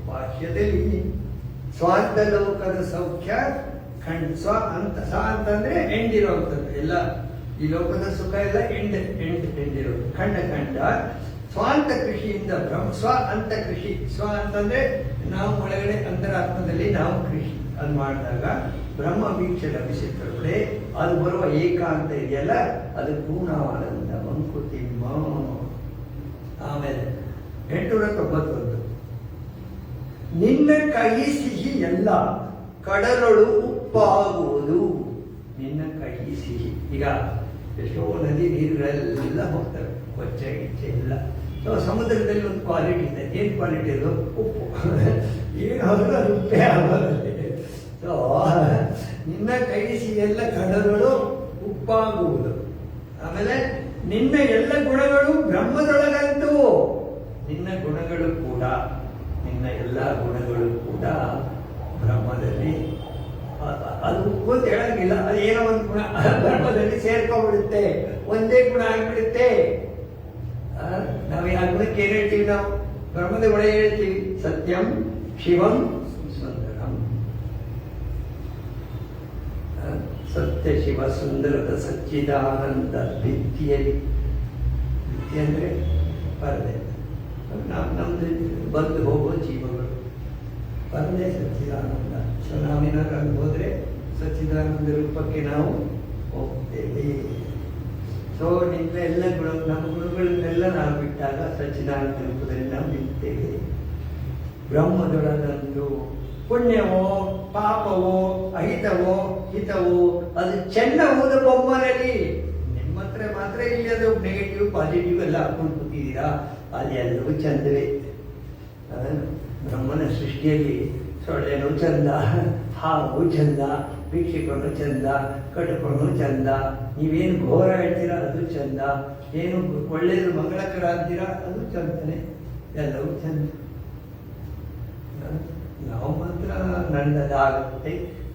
ವಾಕ್ಯದಲ್ಲಿ ಸ್ವಾಂತ ಲೋಕದ ಸೌಖ್ಯ ಸ್ವ ಅಂತ ಸ ಅಂತಂದ್ರೆ ಎಂಡಿರುವಂಥದ್ದು. ಎಲ್ಲ ಈ ಲೋಕದ ಸುಖ ಎಲ್ಲ ಎಂಡಿರೋದು. ಖಂಡ ಸ್ವಾಂತ ಕೃಷಿಯಿಂದ ಸ್ವ ಅಂತ ಕೃಷಿ. ಸ್ವ ಅಂತಂದ್ರೆ ನಾವು ಒಳಗಡೆ ಅಂತರಾತ್ಮದಲ್ಲಿ ನಾವು ಕೃಷಿ ಅದು ಮಾಡಿದಾಗ ಬ್ರಹ್ಮ ವೀಕ್ಷೆ ಲಭಿಸುತ್ತದೆ. ಅದು ಬರುವ ಏಕಾಂತ ಇದೆಯಲ್ಲ, ಅದು ಪೂರ್ಣಾನಂದ ಮಂಕುತಿಮ್ಮ. ಆಮೇಲೆ 891 ನಿನ್ನ ಕೈ ಸಿಹಿ ಎಲ್ಲ ಕಡಲೊಳು ಉಪ್ಪಾಗುವುದು. ನಿನ್ನ ಕೈ ಸಿಹಿ. ಈಗ ಎಷ್ಟೋ ನದಿ ನೀರುಗಳೆಲ್ಲ ಹೋಗ್ತವೆ, ಕೊಚ್ಚೆ ಗಿಚ್ಚೆ ಎಲ್ಲ. ಸೊ ಸಮುದ್ರದಲ್ಲಿ ಒಂದು ಕ್ವಾಲಿಟಿ ಇದೆ. ಏನು ಕ್ವಾಲಿಟಿ ಅದು? ಉಪ್ಪು. ಏನು ಆದರೂ ಅದು ಉಪ್ಪೇ ಆಗೋದಿಲ್ಲ. ಸೊ ನಿನ್ನ ಕೈ ಸಿಹಿ ಎಲ್ಲ ಕಡಲೊಳು ಉಪ್ಪಾಗುವುದು. ಆಮೇಲೆ ನಿನ್ನ ಎಲ್ಲ ಗುಣಗಳು ಬ್ರಹ್ಮದೊಳಗಂತೂ. ನಿನ್ನ ಗುಣಗಳು ಕೂಡ, ನಿನ್ನ ಎಲ್ಲ ಗುಣಗಳು ಕೂಡ ಬ್ರಹ್ಮದಲ್ಲಿ. ಅದು ಉಪ್ಪು ಅಂತ ಹೇಳಂಗಿಲ್ಲ, ಅದು ಏನೋ ಒಂದು ಗುಣ ಬ್ರಹ್ಮದಲ್ಲಿ ಸೇರ್ಕೊಂಡ್ಬಿಡುತ್ತೆ, ಒಂದೇ ಗುಣ ಆಗ್ಬಿಡುತ್ತೆ. ನಾವು ಆ ಗುಣಕ್ಕೆ ಏನ್ ಹೇಳ್ತೀವಿ? ನಾವು ಬ್ರಹ್ಮದ ಗುಣ ಹೇಳ್ತೀವಿ, ಸತ್ಯಂ ಶಿವಂ ಸುಂದರಂ. ಸತ್ಯ ಶಿವ ಸುಂದರದ ಸಚ್ಚಿದಾನಂದ ಭಿತ್ತಿಯಲ್ಲಿ. ಭಿತ್ತಿ ಅಂದ್ರೆ ಪರದೆ. ನಮ್ದು ಬಂದು ಹೋಗೋ ಜೀವಗಳು ಪರದೆ ಸಚ್ಚಿದಾನಂದ. ಸೊ ನಾವೇನಾದ್ರೂ ಅಲ್ಲಿ ಹೋದ್ರೆ ಸಚ್ಚಿದಾನಂದ ರೂಪಕ್ಕೆ ನಾವು ಹೋಗ್ತೇವೆ. ಸೊ ನಿನ್ನ ಎಲ್ಲ ಗುಣ, ನಮ್ಮ ಗುಣಗಳನ್ನೆಲ್ಲ ನಾವು ಬಿಟ್ಟಾಗ ಸಚ್ಚಿದಾನಂದ ರೂಪದಲ್ಲಿ ನಾವು ನಿಲ್ತೇವೆ. ಬ್ರಹ್ಮದೊಳಗಂದು ಪುಣ್ಯವೋ ಪಾಪವೋ ಅಹಿತವೋ ಹಿತವೋ ಅದು ಚೆನ್ನ ಹೋದ ಬೊಮ್ಮನಲ್ಲಿ. ನಿಮ್ಮ ಹತ್ರ ಮಾತ್ರ ಇಲ್ಲಿ ಅದು ನೆಗೆಟಿವ್ ಪಾಸಿಟಿವ್ ಎಲ್ಲ ಹಾಕೊಂಡು ಕೂತಿದ್ದೀರಾ, ಅಲ್ಲಿ ಎಲ್ಲವೂ ಚಂದವೇ. ಬ್ರಹ್ಮನ ಸೃಷ್ಟಿಯಲ್ಲಿ ಸೊಳ್ಳೆನೂ ಚಂದ, ಹಾವು ಚಂದ, ವೀಕ್ಷಿಕೊಂಡು ಚಂದ, ಕಟ್ಕೊಂಡು ಚಂದ. ನೀವೇನು ಘೋರ ಹೇಳ್ತೀರಾ ಅದು ಚಂದ, ಏನು ಒಳ್ಳೆಯದು ಮಂಗಳಕರ ಅಂತೀರಾ ಅದು ಚಂದನೆ, ಎಲ್ಲವೂ ಚಂದ. ನಾವು ಮಾತ್ರ ನನ್ನದಾಗುತ್ತೆ,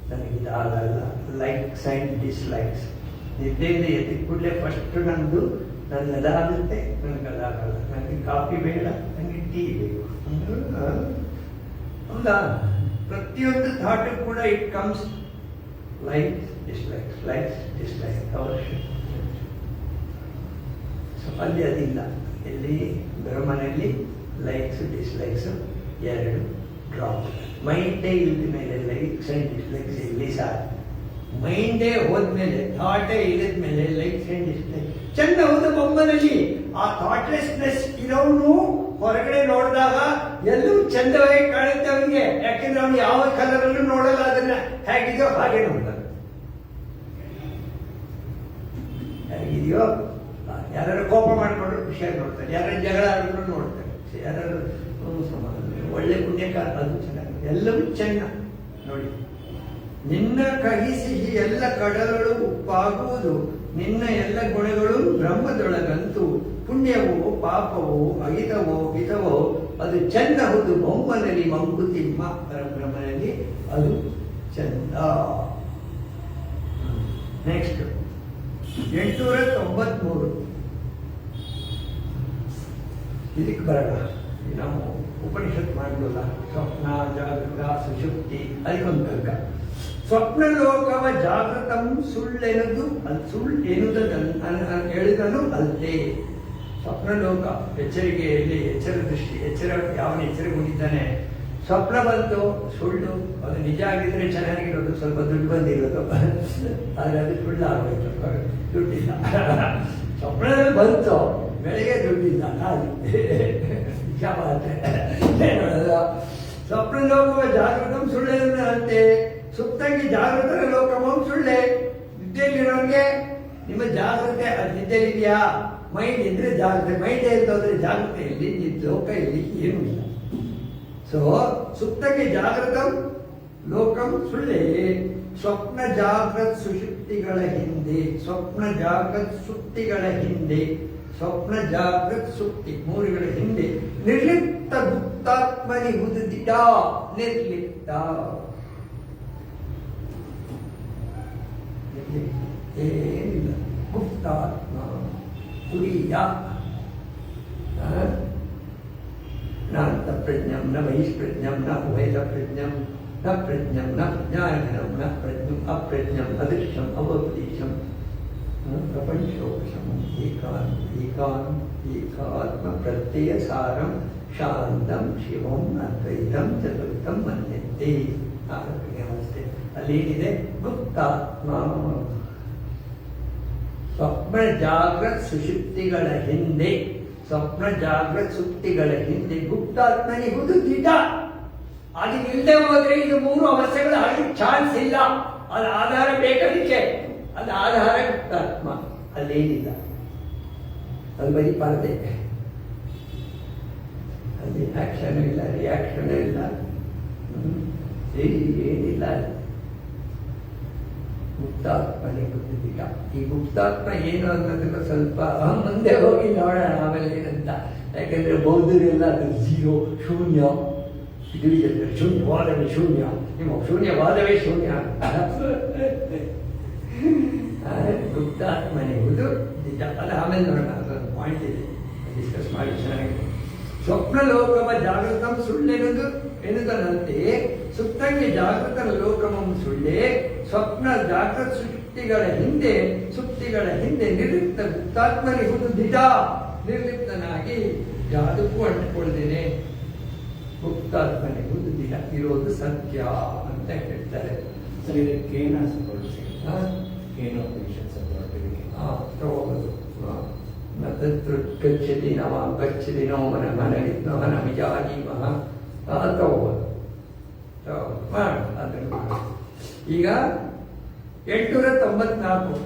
ನನಗಿದಾಗಲ್ಲ. Likes and dislikes. ನಿದ್ದೆಯಿಂದ ಎದ್ದ ಕೂಡಲೇ ಫಸ್ಟ್ ನನ್ನದು ನನ್ನದಾಗುತ್ತೆ, ನನಗದಾಗಲ್ಲ. ನನಗೆ ಕಾಫಿ ಬೇಡ, ನನಗೆ ಟೀ ಬೇಕು. ಹೌದಾ? ಪ್ರತಿಯೊಂದು ಥಾಟು ಕೂಡ ಇಟ್ ಕಮ್ಸ್ ಲೈಕ್ಸ್ ಡಿಸ್ಲೈಕ್ಸ್ ಅವಶ್ಯ. ಸೊ ಅಲ್ಲಿ ಅದಿಲ್ಲ. ಎಲ್ಲಿ ಬ್ರಹ್ಮನಲ್ಲಿ ಲೈಕ್ಸ್ ಡಿಸ್ಲೈಕ್ಸ್ ಎರಡು ಡ್ರಾಪ್. ಮೈಂಡೇ ಇಳಿದ ಮೇಲೆ ಲೈಕ್ಸ್ ಆ್ಯಂಡ್ ಡಿಸ್ಲೈಕ್ಸ್ ಇಲ್ಲಿ ಸಾಕು. ಮೈಂಡೇ ಹೋದ್ಮೇಲೆ, ಥಾಟೇ ಇಳಿದ ಮೇಲೆ ಲೈಕ್ಸ್ ಆ್ಯಂಡ್ ಡಿಸ್ಲೈಕ್ಸ್. ಚೆಂದ ಹೋದ ಬೊಮ್ಮನಲ್ಲಿ ಆ ಥಾಟ್ಲೆಸ್ನೆಸ್ ಇರೋನು ಹೊರಗಡೆ ನೋಡಿದಾಗ ಎಲ್ಲವೂ ಚಂದವಾಗಿ ಕಾಣುತ್ತೆ ಅವನಿಗೆ. ಯಾಕೆಂದ್ರೆ ಅವನು ಯಾವ ಕಲರ್ ಅಲ್ಲೂ ನೋಡಲ್ಲ, ಅದನ್ನ ಹೇಗಿದೆಯೋ ಹಾಗೆ ನೋಡ್ತಾನೆ. ಅಯ್ಯೋ ಯಾರು ಕೋಪ ಮಾಡಿಕೊಂಡ್ರು ಖುಷಿಯಾಗಿ ನೋಡ್ತಾರೆ, ಯಾರು ಜಗಳ ಆಡಿದ್ರು ನೋಡ್ತಾರೆ, ಯಾರು ಒಳ್ಳೆ ಪುಣ್ಯಕಾಲ ಅದು ಚೆನ್ನಾಗಿ ಎಲ್ಲವೂ ಚೆನ್ನ ನೋಡಿ. ನಿನ್ನ ಕಹಿ ಸಿಹಿ ಎಲ್ಲ ಕಡಲಗಳು ಉಪ್ಪಾಗುವುದು, ನಿನ್ನ ಎಲ್ಲ ಗುಣಗಳು ಬ್ರಹ್ಮದೊಳಗಂತೂ ಪುಣ್ಯವೋ ಪಾಪವೋ ಅಹಿತವೋ ಹಿತವೋ ಅದು ಚೆನ್ನಹುದು ಬೊಮ್ಮನಲ್ಲಿ ಮಂಕುತಿಮ್ಮ ಪರಬ್ರಹ್ಮನಲ್ಲಿ ಅದು ಚಂದ. ನೆಕ್ಸ್ಟ್ 893 ಇದಕ್ಕೆ ಬರೋಣ. ನಾವು ಉಪನಿಷತ್ ಮಾಡಲಿಲ್ಲ. ಸ್ವಪ್ನ ಜಾಗೃತ ಸುಷುಪ್ತಿ ಅದಕ್ಕೊಂದು ತರ್ಕ. ಸ್ವಪ್ನ ಲೋಕವ ಜಾಗೃತಂ ಸುಳ್ಳೆನದು ಹೇಳಿದನು ಅಲ್ಲೇ. ಸ್ವಪ್ನ ಲೋಕ ಎಚ್ಚರಿಕೆಯಲ್ಲಿ ಎಚ್ಚರ ದೃಷ್ಟಿ, ಯಾವನ ಎಚ್ಚರಗೊಂಡಿದ್ದಾನೆ. ಸ್ವಪ್ನ ಬಂತು ಸುಳ್ಳು, ಅದು ನಿಜ ಆಗಿದ್ರೆ ಚೆನ್ನಾಗಿರೋದು, ಸ್ವಲ್ಪ ದುಡ್ಡು ಬಂದಿರೋದು, ಆದರೆ ಅದು ಸುಳ್ಳು ಆಗೋಯ್ತು, ದುಡ್ಡಿಲ್ಲ. ಸ್ವಪ್ನದಲ್ಲಿ ಬಂತು, ಬೆಳಗ್ಗೆ ದುಡ್ಡಿಲ್ಲ, ಸ್ವಪ್ನ ಲೋಕವ ಜಾಗೃತಂ ಸುಳ್ಳೆನಂತೆ ಸುಪ್ತಂಗಿ ಜಾಗೃತರ ಲೋಕಮಂ ಸುಳ್ಳೆ. ನಿದ್ದೆಯಲ್ಲಿರೋಂಗೆ ನಿಮ್ಮ ಜಾಗೃತೆ ಅದು ನಿದ್ದೆಯಲ್ಲಿದೆಯಾ? ಮೈಂಡ್ ಇದ್ರೆ ಜಾಗೃತೆ, ಮೈಂಡ್ ಇರ್ತಂದ್ರೆ ಜಾಗೃತೆಯಲ್ಲಿ ಲೋಕ ಇಲ್ಲಿ ಏನೂ ಇಲ್ಲ. ಸೊ ಸುಪ್ತಂಗಿ ಜಾಗೃತಂ ಲೋಕಂ ಸುಳ್ಳೆ. ಸ್ವಪ್ನ ಜಾಗೃತ್ ಸುಷುಪ್ತಿಗಳ ಹಿಂದೆ, ಸ್ವಪ್ನ ಜಾಗೃತ್ ಸುಪ್ತಿಗಳ ಹಿಂದೆ, ಸ್ವಪ್ನ ಜಾಗೃತ್ ಸುಪ್ತಿ ಮೂರುಗಳ ಹಿಂದೆ ನಿರ್ಲಿಪ್ತ ಗುಪ್ತಾತ್ಮನಿ ಹುದುದಿಟ. ನಿರ್ಲಿಪ್ತ ಏನಿಲ್ಲ, ಗುಪ್ತಾತ್ಮ ತುರಿಯ. ನಾಂತ ಪ್ರಜ್ಞಂ ನ ಬಹಿಷ್ಪ್ರಜ್ಞಂ ನ ಉಭಯದ ಪ್ರಜ್ಞಂ ನ ಪ್ರಜ್ಞಂ ನ ಪ್ರಜ್ಞಾನಘನಂ ನ ಪ್ರಜ್ಞಂ ಅಪ್ರಜ್ಞಂ ಅದೃಶ್ಯಂ ಅವಪದೇಶಂ ಪ್ರಪಂಚೋಪಶಂ ಏಕಾತ್ಮ ಪ್ರತ್ಯಯ ಸಾರಂ ಶಾಂತಂ ಶಿವಂ ಅದ್ವೈತಂ ಚತುರ್ಥಂ ಮನ್ಯತೆ. ಅವಸ್ಥೆ ಅಲ್ಲೇನಿದೆ? ಗುಪ್ತಾತ್ಮ. ಸ್ವಪ್ನ ಜಾಗೃತ್ ಸುಷುಪ್ತಿಗಳ ಹಿಂದೆ, ಸ್ವಪ್ನ ಜಾಗೃತ್ ಸುಪ್ತಿಗಳ ಹಿಂದೆ ಗುಪ್ತಾತ್ಮನಿಗುವುದು ದಿಟ. ಅದು ಇಲ್ಲದೆ ಹೋದ್ರೆ ಇದು ಮೂರು ಅವಸ್ಥೆಗಳು ಆಗಲಿಕ್ಕೆ ಚಾನ್ಸ್ ಇಲ್ಲ. ಅದು ಆಧಾರ ಬೇಕದಕ್ಕೆ, ಅದು ಆಧಾರ ಗುಪ್ತಾತ್ಮ. ಅಲ್ಲೇನಿಲ್ಲ, ಅದು ಬರೀ ಪರದೆ. ಅಲ್ಲಿ ಆಕ್ಷನ್ ಇಲ್ಲ, ರಿಯಾಕ್ಷನ್ ಇಲ್ಲ, ಏನಿಲ್ಲ. ಗುಪ್ತಾತ್ಮನೇ ಗೊತ್ತಿದ್ದಿಲ್ಲ. ಈ ಗುಪ್ತಾತ್ಮ ಏನು ಅನ್ನೋದಕ್ಕೆ ಸ್ವಲ್ಪ ಮುಂದೆ ಹೋಗಿ ನೋಡೋಣ ಆಮೇಲೆ ಏನಂತ. ಯಾಕಂದ್ರೆ ಬೌದ್ಧರೆಲ್ಲ ಅದು ಜೀರೋ, ಶೂನ್ಯ, ಶೂನ್ಯವಾದವೇ ಶೂನ್ಯ, ನಿಮ್ಮ ಶೂನ್ಯವಾದವೇ ಶೂನ್ಯ. ಗುಪ್ತಾತ್ಮನೆಯುವುದು ನಿಜ. ಅದು ಆಮೇಲೆ ನೋಡೋಣ, ಅದೊಂದು ಪಾಯಿಂಟ್ ಇದೆ, ಡಿಸ್ಕಸ್ ಮಾಡಿ ಚೆನ್ನಾಗಿದೆ. ಸ್ವಪ್ನ ಲೋಕವ ಜಾಗೃತಂ ಸುಳ್ಳೆನುದು ಎನ್ನುವುದರಂತೆ ಸುಪ್ತಂಗೆ ಜಾಗೃತರ ಲೋಕಮಂ ಸುಳ್ಳೆ. ಸ್ವಪ್ನ ಜಾಗೃತ ಸುಪ್ತಿಗಳ ಹಿಂದೆ ನಿರ್ಲಿಪ್ತ ಗುಪ್ತಾತ್ಮನಿಗುವುದು ನಿಜ. ನಿರ್ಲಿಪ್ತನಾಗಿ ಯಾವುದಕ್ಕೂ ಅಂಟಿಕೊಳ್ಳದೇನೆ ಗುಪ್ತಾತ್ಮನಿಗುವುದು ನಿಜ ಇರೋದು ಸತ್ಯ ಅಂತ ಹೇಳ್ತಾರೆ. ಸರ್, ಇದಕ್ಕೇನ ತಗೋಬೋದು. ಗಚ್ಚತಿ ನವ ಗಚ್ಚತಿ ನೋ ಮನ ಮನವಿದ್ನೋ ನಮಿಜಾನೀಮಃ ತಗೋಬೋದು. ಅದನ್ನು ಈಗ 894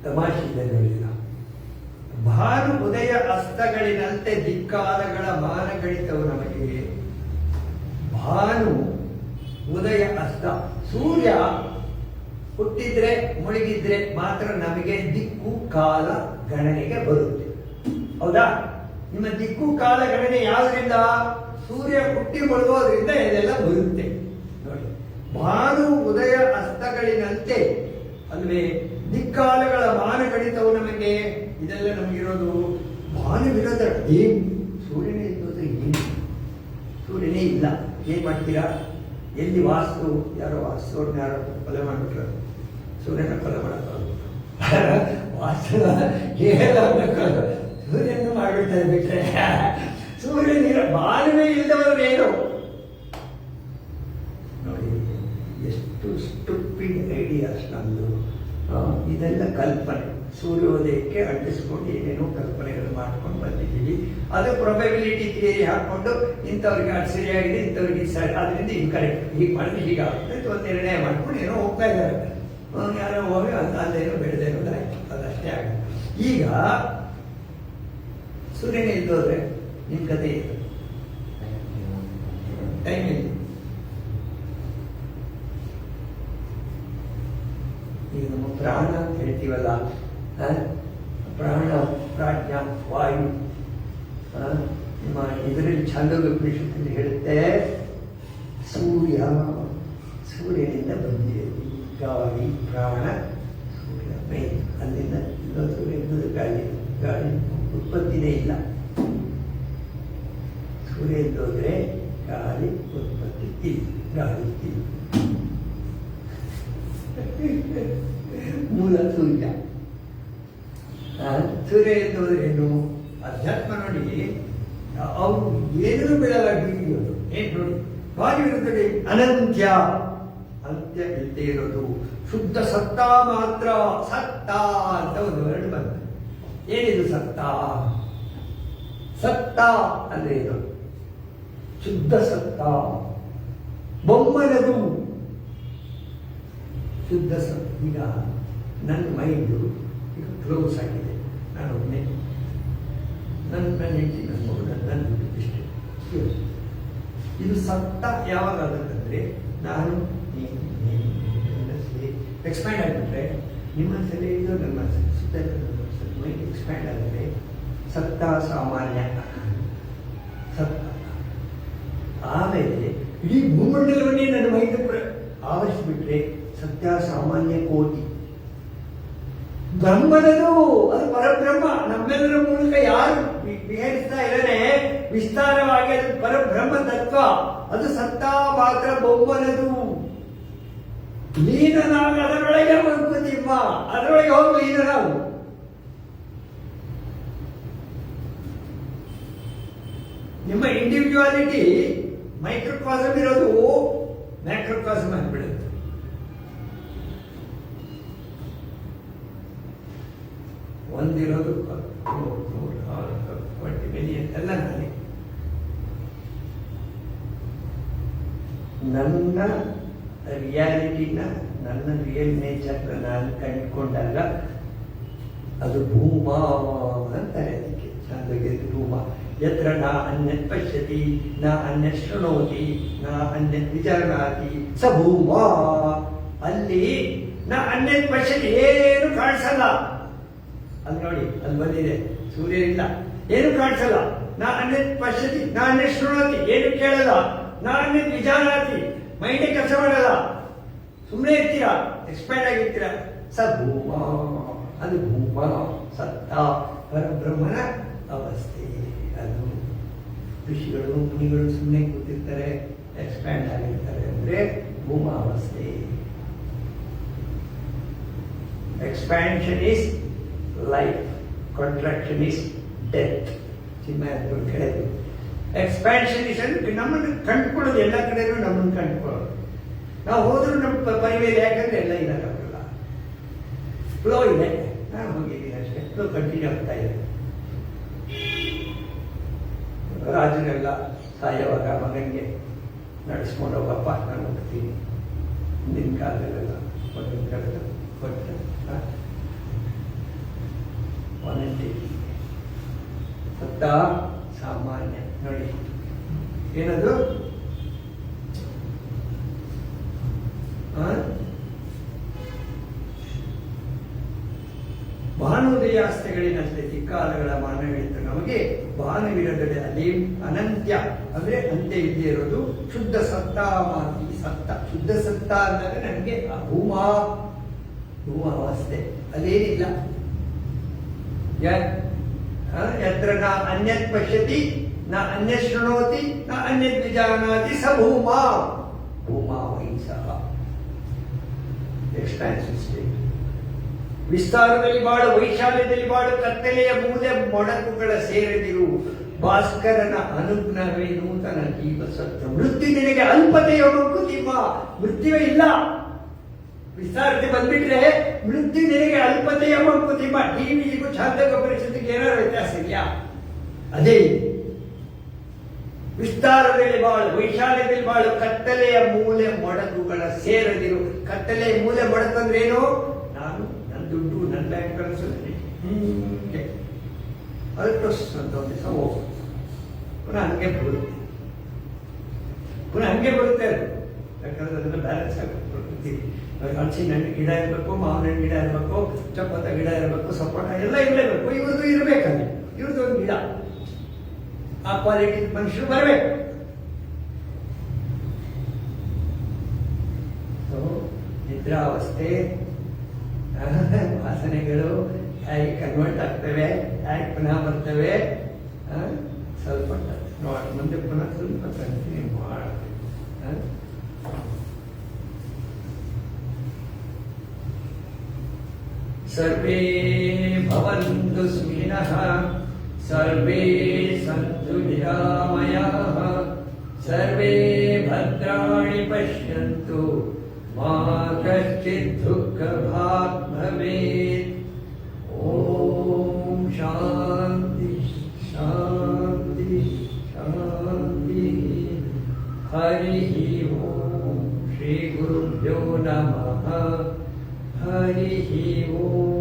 ತಮಾಷೆ ನೋಡಿದ. ಭಾನು ಉದಯ ಅಸ್ತಗಳಿನಂತೆ ಧಿಕ್ಕಾಲಗಳ ಮಾನಗಳಿತವು ನಮಗೆ. ಭಾನು ಉದಯ ಅಸ್ತ, ಸೂರ್ಯ ಹುಟ್ಟಿದ್ರೆ ಮುಳುಗಿದ್ರೆ ಮಾತ್ರ ನಮಗೆ ದಿಕ್ಕು ಕಾಲ ಗಣನೆಗೆ ಬರುತ್ತೆ. ಹೌದಾ? ನಿಮ್ಮ ದಿಕ್ಕು ಕಾಲ ಗಣನೆ ಯಾವುದರಿಂದ? ಸೂರ್ಯ ಹುಟ್ಟಿ ಮುಳುಗೋದ್ರಿಂದ ಇದೆಲ್ಲ ಬರುತ್ತೆ ನೋಡಿ. ಭಾನು ಉದಯ ಅಸ್ತಗಳಿನಂತೆ ಅಲ್ವೇ ದಿಕ್ಕಾಲಗಳ ಮಾನಗಣಿತವು ನಮಗೆ. ಇದೆಲ್ಲ ನಮಗಿರೋದು ಭಾನುವಿರೋದ ಏನು? ಸೂರ್ಯನೇ ಇದ್ದೋದ್ರೆ ಏನು? ಸೂರ್ಯನೇ ಇಲ್ಲ, ಏನ್ ಮಾಡ್ತೀರಾ? ಎಲ್ಲಿ ವಾಸ್ತು, ಯಾರೋ ವಾಸ್ತುವ್ರನ್ನ ಯಾರೋ ಕೊಲೆ ಮಾಡಿಬಿಟ್ರು, ಸೂರ್ಯನ ಕೊಲೆ ಮಾಡೋದು ವಾಸ್ತು ಸೂರ್ಯನ ಮಾಡಿಬಿಡ್ತಾರೆ. ಬಿಟ್ರೆ ಸೂರ್ಯನ ಬಾನುವೇ ಇಲ್ಲದವರು ಏನು ನೋಡಿ. ಎಷ್ಟು ಸ್ಟುಪಿಡ್ ಐಡಿಯಾಸ್ ನಮ್ದು. ಇದೆಲ್ಲ ಕಲ್ಪನೆ. ಸೂರ್ಯೋದಯಕ್ಕೆ ಅಂಟಿಸ್ಕೊಂಡು ಏನೇನೋ ಕಲ್ಪನೆಗಳು ಮಾಡ್ಕೊಂಡು ಬಂದಿದ್ದೀವಿ. ಅದು ಪ್ರೊಬೆಬಿಲಿಟಿ ಥಿಯರಿ ಹಾಕೊಂಡು ಇಂಥವ್ರಿಗೆ ಅದು ಸರಿಯಾಗಿದೆ, ಇಂಥವ್ರಿಗೆ ಸರಿ, ಅದರಿಂದ ಇದು ಕರೆಕ್ಟ್, ಹೀಗೆ ಮಾಡಿದ್ರೆ ಹೀಗಾಗುತ್ತೆ ಅಂತ ಒಂದು ನಿರ್ಣಯ ಮಾಡ್ಕೊಂಡು ಏನೋ ಹೋಗ್ತಾ ಇದ್ದಾರೆ. ಯಾರೋ ಹೋಗಿ ಅಲ್ಲೇನೋ ಬೆಳೆದೇನೋದಾಯ್ತು, ಅದಷ್ಟೇ ಆಗುತ್ತೆ. ಈಗ ಸೂರ್ಯನ ಇದ್ದೋದ್ರೆ ನಿಮ್ಮ ಕತೆ ಇದೆ, ಟೈಮ್ ಇಲ್ಲ. ಈಗ ನಮ್ಮ ಪ್ರಾಣ ಅಂತ ಹೇಳ್ತೀವಲ್ಲ, ಪ್ರಾಣ ಪ್ರಾಜ್ಞ ವಾಯು, ನಿಮ್ಮ ಇದರಲ್ಲಿ ಛಾಂದೋಗ್ಯೋಪನಿಷತ್ತಲ್ಲಿ ಹೇಳುತ್ತೆ ಸೂರ್ಯನಿಂದ ಬಂದಿದೆ ಗಾಳಿ, ಪ್ರಾಣ, ಸೂರ್ಯ ಮೈ, ಅಲ್ಲಿಂದ ಸೂರ್ಯ ಗಾಳಿ ಉತ್ಪತ್ತಿನೇ ಇಲ್ಲ. ಸೂರ್ಯ ಇದ್ದೋದ್ರೆ ಗಾಳಿ ಉತ್ಪತ್ತಿ ಇಲ್ಲ, ಗಾಳಿ ಇಲ್ಲ. ಮೂಲ ಸೂರ್ಯ. ಸೂರ್ಯ ಎದ್ದೋದ್ರೇನು? ಅಧ್ಯಾತ್ಮ ನೋಡಿ, ಅವ್ರು ಏನೂ ಬಿಡಲ್ಲ. ಡಿಗ್ರಿಯೋದು ಏನ್ ನೋಡಿ, ಭಾಗಿರುತ್ತದೆ ಅನಂತ್ಯ, ಅಂತ್ಯ ಇಲ್ಲದೆ ಇರೋದು, ಶುದ್ಧ ಸತ್ತ ಮಾತ್ರ. ಸತ್ತ ಅಂತ ಒಂದು ವರ್ಡ್ ಬಂತು. ಏನಿದು ಸತ್ತ? ಸತ್ತ ಅಂದ್ರೆ ಇದು ಶುದ್ಧ ಸತ್ತ, ಬೊಮ್ಮನದು ಶುದ್ಧ ಸತ್ತ. ಈಗ ನನ್ನ ಮೈಂಡು ಈಗ ಕ್ಲೋಸ್ ಆಗಿದೆ, ನಾನು ಒಬ್ಬನೇ, ನನ್ನ ಹೆಂಡತಿ, ನನ್ನ ಮಗು, ನನ್ನ ಇಷ್ಟೇ. ಇದು ಸತ್ತ ಯಾವಾಗ ಆಗುತ್ತಂದ್ರೆ, ನಾನು ಎಕ್ಸ್ಪ್ಯಾಂಡ್ ಆಗಿಬಿಟ್ರೆ, ನಿಮ್ಮ ಮನಸ್ಸಲ್ಲಿ ಇದು ನನ್ನ ಮನಸ್ಸಲ್ಲಿ ಸುತ್ತ ಮೈಂಡ್ ಎಕ್ಸ್ಪ್ಯಾಂಡ್ ಆದರೆ ಸತ್ತ ಸಾಮಾನ್ಯ ಸತ್ತ. ಆಮೇಲೆ ಇಡೀ ಭೂಮಂಡಲವನ್ನೇ ನನ್ನ ಮೈಂಡ್ ಆವರಿಸಿಬಿಟ್ರೆ ಸತ್ಯ ಸಾಮಾನ್ಯ ಕೋಟಿ. ಬ್ರಹ್ಮನದು ಅದು ಪರಬ್ರಹ್ಮ, ನಮ್ಮೆಲ್ಲರ ಮೂಲಕ ಯಾರು ವಿಹರಿಸ್ತಾ ಇರನೆ ವಿಸ್ತಾರವಾಗಿ ಅದು ಪರಬ್ರಹ್ಮ ತತ್ವ, ಅದು ಸತ್ತ ಮಾತ್ರ ಬೊಮ್ಮನದು. ಲೀನನಾಗ ಅದರೊಳಗೆ ಮಂಕುತಿಮ್ಮ, ಅದರೊಳಗೆ ಹೋಗಿ ಲೀನ ನಾವು. ನಿಮ್ಮ ಇಂಡಿವಿಜುವಾಲಿಟಿ ಮೈಕ್ರೋಕಾಸಮ್ ಇರೋದು ಮ್ಯಾಕ್ರೋಕಾಸಮ್ ಆಗಿಬಿಡುತ್ತೆ. ಒಂದಿರೋದು 20 ಮಿಲಿಯನ್ ಎಲ್ಲ ನಾನೇ. ನನ್ನ ರಿಯಾಲಿಟಿನ, ನನ್ನ ರಿಯಲ್ ನೇಚರ್ನ ನಾನು ಕಂಡುಕೊಂಡಾಗ ಅದು ಭೂಮಾ ಅಂತಾರೆ. ಅದಕ್ಕೆ ಚಂದಗೆ ಭೂಮಾ. ಯತ್ರ ನಾ ಅನ್ಯತ್ ಪಶ್ಯತಿ, ನಾ ಅನ್ಯತ್ ಶೃಣೋತಿ, ನಾ ಅನ್ಯತ್ ವಿಚಾರಣಾತಿ ಸ ಭೂಮಾ. ಅಲ್ಲಿ ನಾ ಅನ್ಯತ್ ಪಶ್ಯತಿ, ಏನು ಕಾಣಿಸಲ್ಲ. ಅಲ್ಲಿ ನೋಡಿ, ಅಲ್ಲಿ ಬಂದಿದೆ, ಸೂರ್ಯ ಇಲ್ಲ, ಏನು ಕಾಣಿಸಲ್ಲ. ನಾ ಅನ್ಯತ್ ಪಶ್ಯತಿ, ನಾ ಅನ್ಯತ್ ಶೃಣೋತಿ, ಏನು ಕೇಳಲ್ಲ. ನಾ ಅನ್ಯತ್ ವಿಚಾರಣಾತಿ, ಮೈಂಡೇ ಕೆಲಸ ಮಾಡಲ್ಲ, ಸುಮ್ಮನೆ ಇರ್ತೀರಾ, ಎಕ್ಸ್ಪೈರ್ಡ್ ಆಗಿರ್ತೀರಾ. ಸ ಭೂಮಾ, ಅದು ಭೂಮಾ ಸತ್ತ ಪರಬ್ರಹ್ಮನ ಅವಸ್ಥೆ. ಅದು ಋಷಿಗಳು ಮುನಿಗಳು ಸುಮ್ಮನೆ ಕೂತಿರ್ತಾರೆ, ಎಕ್ಸ್ಪ್ಯಾಂಡ್ ಆಗಿರ್ತಾರೆ ಅಂದ್ರೆ ಭೂಮಾ ಅವಸ್ಥೆ. Expansion is life, contraction is death. ಚಿನ್ನ ಕಡೆ ಎಕ್ಸ್ಪ್ಯಾನ್ಷನ್ ಇಸ್ ಅಂದ್ರೆ ನಮ್ಮನ್ನು ಕಂಡುಕೊಳ್ಳೋದು, ಎಲ್ಲ ಕಡೆನೂ ನಮ್ಮನ್ನು ಕಂಡುಕೊಳ್ಳೋದು. ನಾವು ಹೋದ್ರೂ ನಮ್ಮ ಪರಿವೇಲೆ, ಯಾಕಂದ್ರೆ ಎಲ್ಲ ಇದಾಗಲ್ಲ, ಫ್ಲೋ ಇದೆ. ನಾನು ಹೋಗಿದ್ದೀನಿ ಅಷ್ಟೇ, ಫ್ಲೋ ಕಂಟಿನ್ಯೂ ಆಗ್ತಾ ಇದೆ. ರಾಜನೆಲ್ಲ ಸಾಯುವಾಗ ಮಗನಿಗೆ ನಡೆಸ್ಕೊಂಡು ಹೋಗಪ್ಪ, ನಾನು ಹೋಗ್ತೀನಿ. ಹಿಂದಿನ ಕಾಲದಲ್ಲೆಲ್ಲ ಮಗನ ಕರೆದು ಕೊಟ್ಟರೆ ಸತ್ತ ಸಾಮಾನ್ಯ. ನೋಡಿ ಏನದು, ಭಾನುದಯಾಸ್ತೆಗಳಿನಂತೆ ಚಿಕ್ಕಾಲಗಳ ಮಾನವೀಯತೆ ನಮಗೆ ಭಾನುವಿರದಡೆ ಅಲ್ಲಿ ಅನಂತ್ಯ ಅಂದ್ರೆ ಅಂತ್ಯ ಇಲ್ಲದೆ ಇರೋದು ಶುದ್ಧ ಸತ್ತ ಮಾತಿ. ಸತ್ತ ಶುದ್ಧ ಸತ್ತ ಅಂದಾಗ ನನಗೆ ಭೂಮಾ ಅವಸ್ಥೆ ಅಲ್ಲೇನಿಲ್ಲ. ಯತ್ರ ನ ಅನ್ಯತ್ ಪಶ್ಯತಿ, ನ ಅನ್ಯತ್ ಶೃಣೋತಿ, ನ ಅನ್ಯತ್ ವಿಜಾನಾತಿ ಸ ಭೂಮಾ. ಭೂಮಾ ವೈಸಃ ಎಕ್ಸ್ಪ್ಯಾನ್ಸಿವ್ ಸ್ಟೇಟ್. ವಿಸ್ತಾರದಲ್ಲಿ ಬಾಳು, ವೈಶಾಲ್ಯದಲ್ಲಿ ಬಾಳು, ಕತ್ತಲೆಯ ಮೂಲೆ ಮೊಡಕುಗಳ ಸೇರದಿರು. ಭಾಸ್ಕರನ ಅನುಜ್ಞವೇ ನೂತನ ಜೀವ ಸತ್ವ. ಮೃತ್ಯು ನಿನಗೆ ಅಲ್ಪತೆಯ ಮಂಕುತಿಮ್ಮ, ಮೃತ್ಯುವೇ ಇಲ್ಲ. ವಿಸ್ತಾರತೆ ಬಂದ್ಬಿಟ್ರೆ ಮೃತ್ಯು ನಿನಗೆ ಅಲ್ಪತೆಯ ಮಂಕುತಿಮ್ಮ. ಟಿವಿಗೂ ಛಾಂದಕ ಪರಿಸ್ಥಿತಿಗೆ ಏನಾದ್ರು ವ್ಯತ್ಯಾಸ ಇದೆಯಾ? ಅದೇ ವಿಸ್ತಾರದಲ್ಲಿ ಬಾಳು, ವೈಶಾಲ್ಯದಲ್ಲಿ ಬಾಳು, ಕತ್ತಲೆಯ ಮೂಲೆ ಮೊಡಕುಗಳ ಸೇರದಿರು. ಕತ್ತಲೆಯ ಮೂಲೆ ಮೊಡಕು ಅಂದ್ರೆ ಏನು? ನಾನು, ನನ್ನ ದುಡ್ಡು, ನನ್ನ ಬ್ಯಾಂಕ್ ಬ್ಯಾಲೆನ್ಸ್ ಅಲ್ಟೋಸ್ ಅಂತ ಒಂದು ದಿವಸ ಹೋಗು, ಪುನಃ ಹಂಗೆ ಬರುತ್ತೆ, ಪುನಃ ಹಂಗೆ ಬರುತ್ತೆ ಅದು. ಯಾಕಂದ್ರೆ ಅದನ್ನ ಬ್ಯಾಲೆನ್ಸ್ ಆಗಿ ಹಲಸಿನ ಹಣ್ಣು ಗಿಡ ಇರಬೇಕು, ಮಾವಿನ ಹಣ್ಣು ಗಿಡ ಇರಬೇಕು, ಚಪ್ಪತ್ತ ಗಿಡ ಇರಬೇಕು, ಸಪೋಟ ಎಲ್ಲ ಇರಲೇಬೇಕು. ಇವ್ರದ್ದು ಇರಬೇಕಲ್ಲಿ, ಇವ್ರದ್ದು ಒಂದು ಗಿಡ, ಆ ಕ್ವಾಲಿಟಿ ಮನುಷ್ಯರು ಬರಬೇಕು. ನಿದ್ರಾವಸ್ಥೆ, ವಾಸನೆಗಳು ಹೇಗೆ ಕನ್ವರ್ಟ್ ಆಗ್ತವೆ, ಹೇಗೆ ಪುನಃ ಬರ್ತವೆ, ಸ್ವಲ್ಪ ನೋಡಿ ಮುಂದೆ ಪುನಃ ಸ್ವಲ್ಪ ಕಂಟಿನ್ಯೂ ಮಾಡಬೇಕು. ಸರ್ವೇ ಭವಂತು ಸುಖಿನಃ, ಸರ್ವೇ ಸಂತು ನಿರಾಮಯಾಃ, ಸರ್ವೇ ಭದ್ರಾಣಿ ಪಶ್ಯಂತು, ಮಾ ಕಶ್ಚಿತ್ ದುಃಖಭಾಗ್ ಭವೇತ್. ಓಂ ಶಾಂತಿ ಶಾಂತಿ ಶಾಂತಿ. ಹರಿ ಓಂ ಶ್ರೀ ಗುರುಭ್ಯೋ ನಮಃ. ಹರಿ ಓಂ.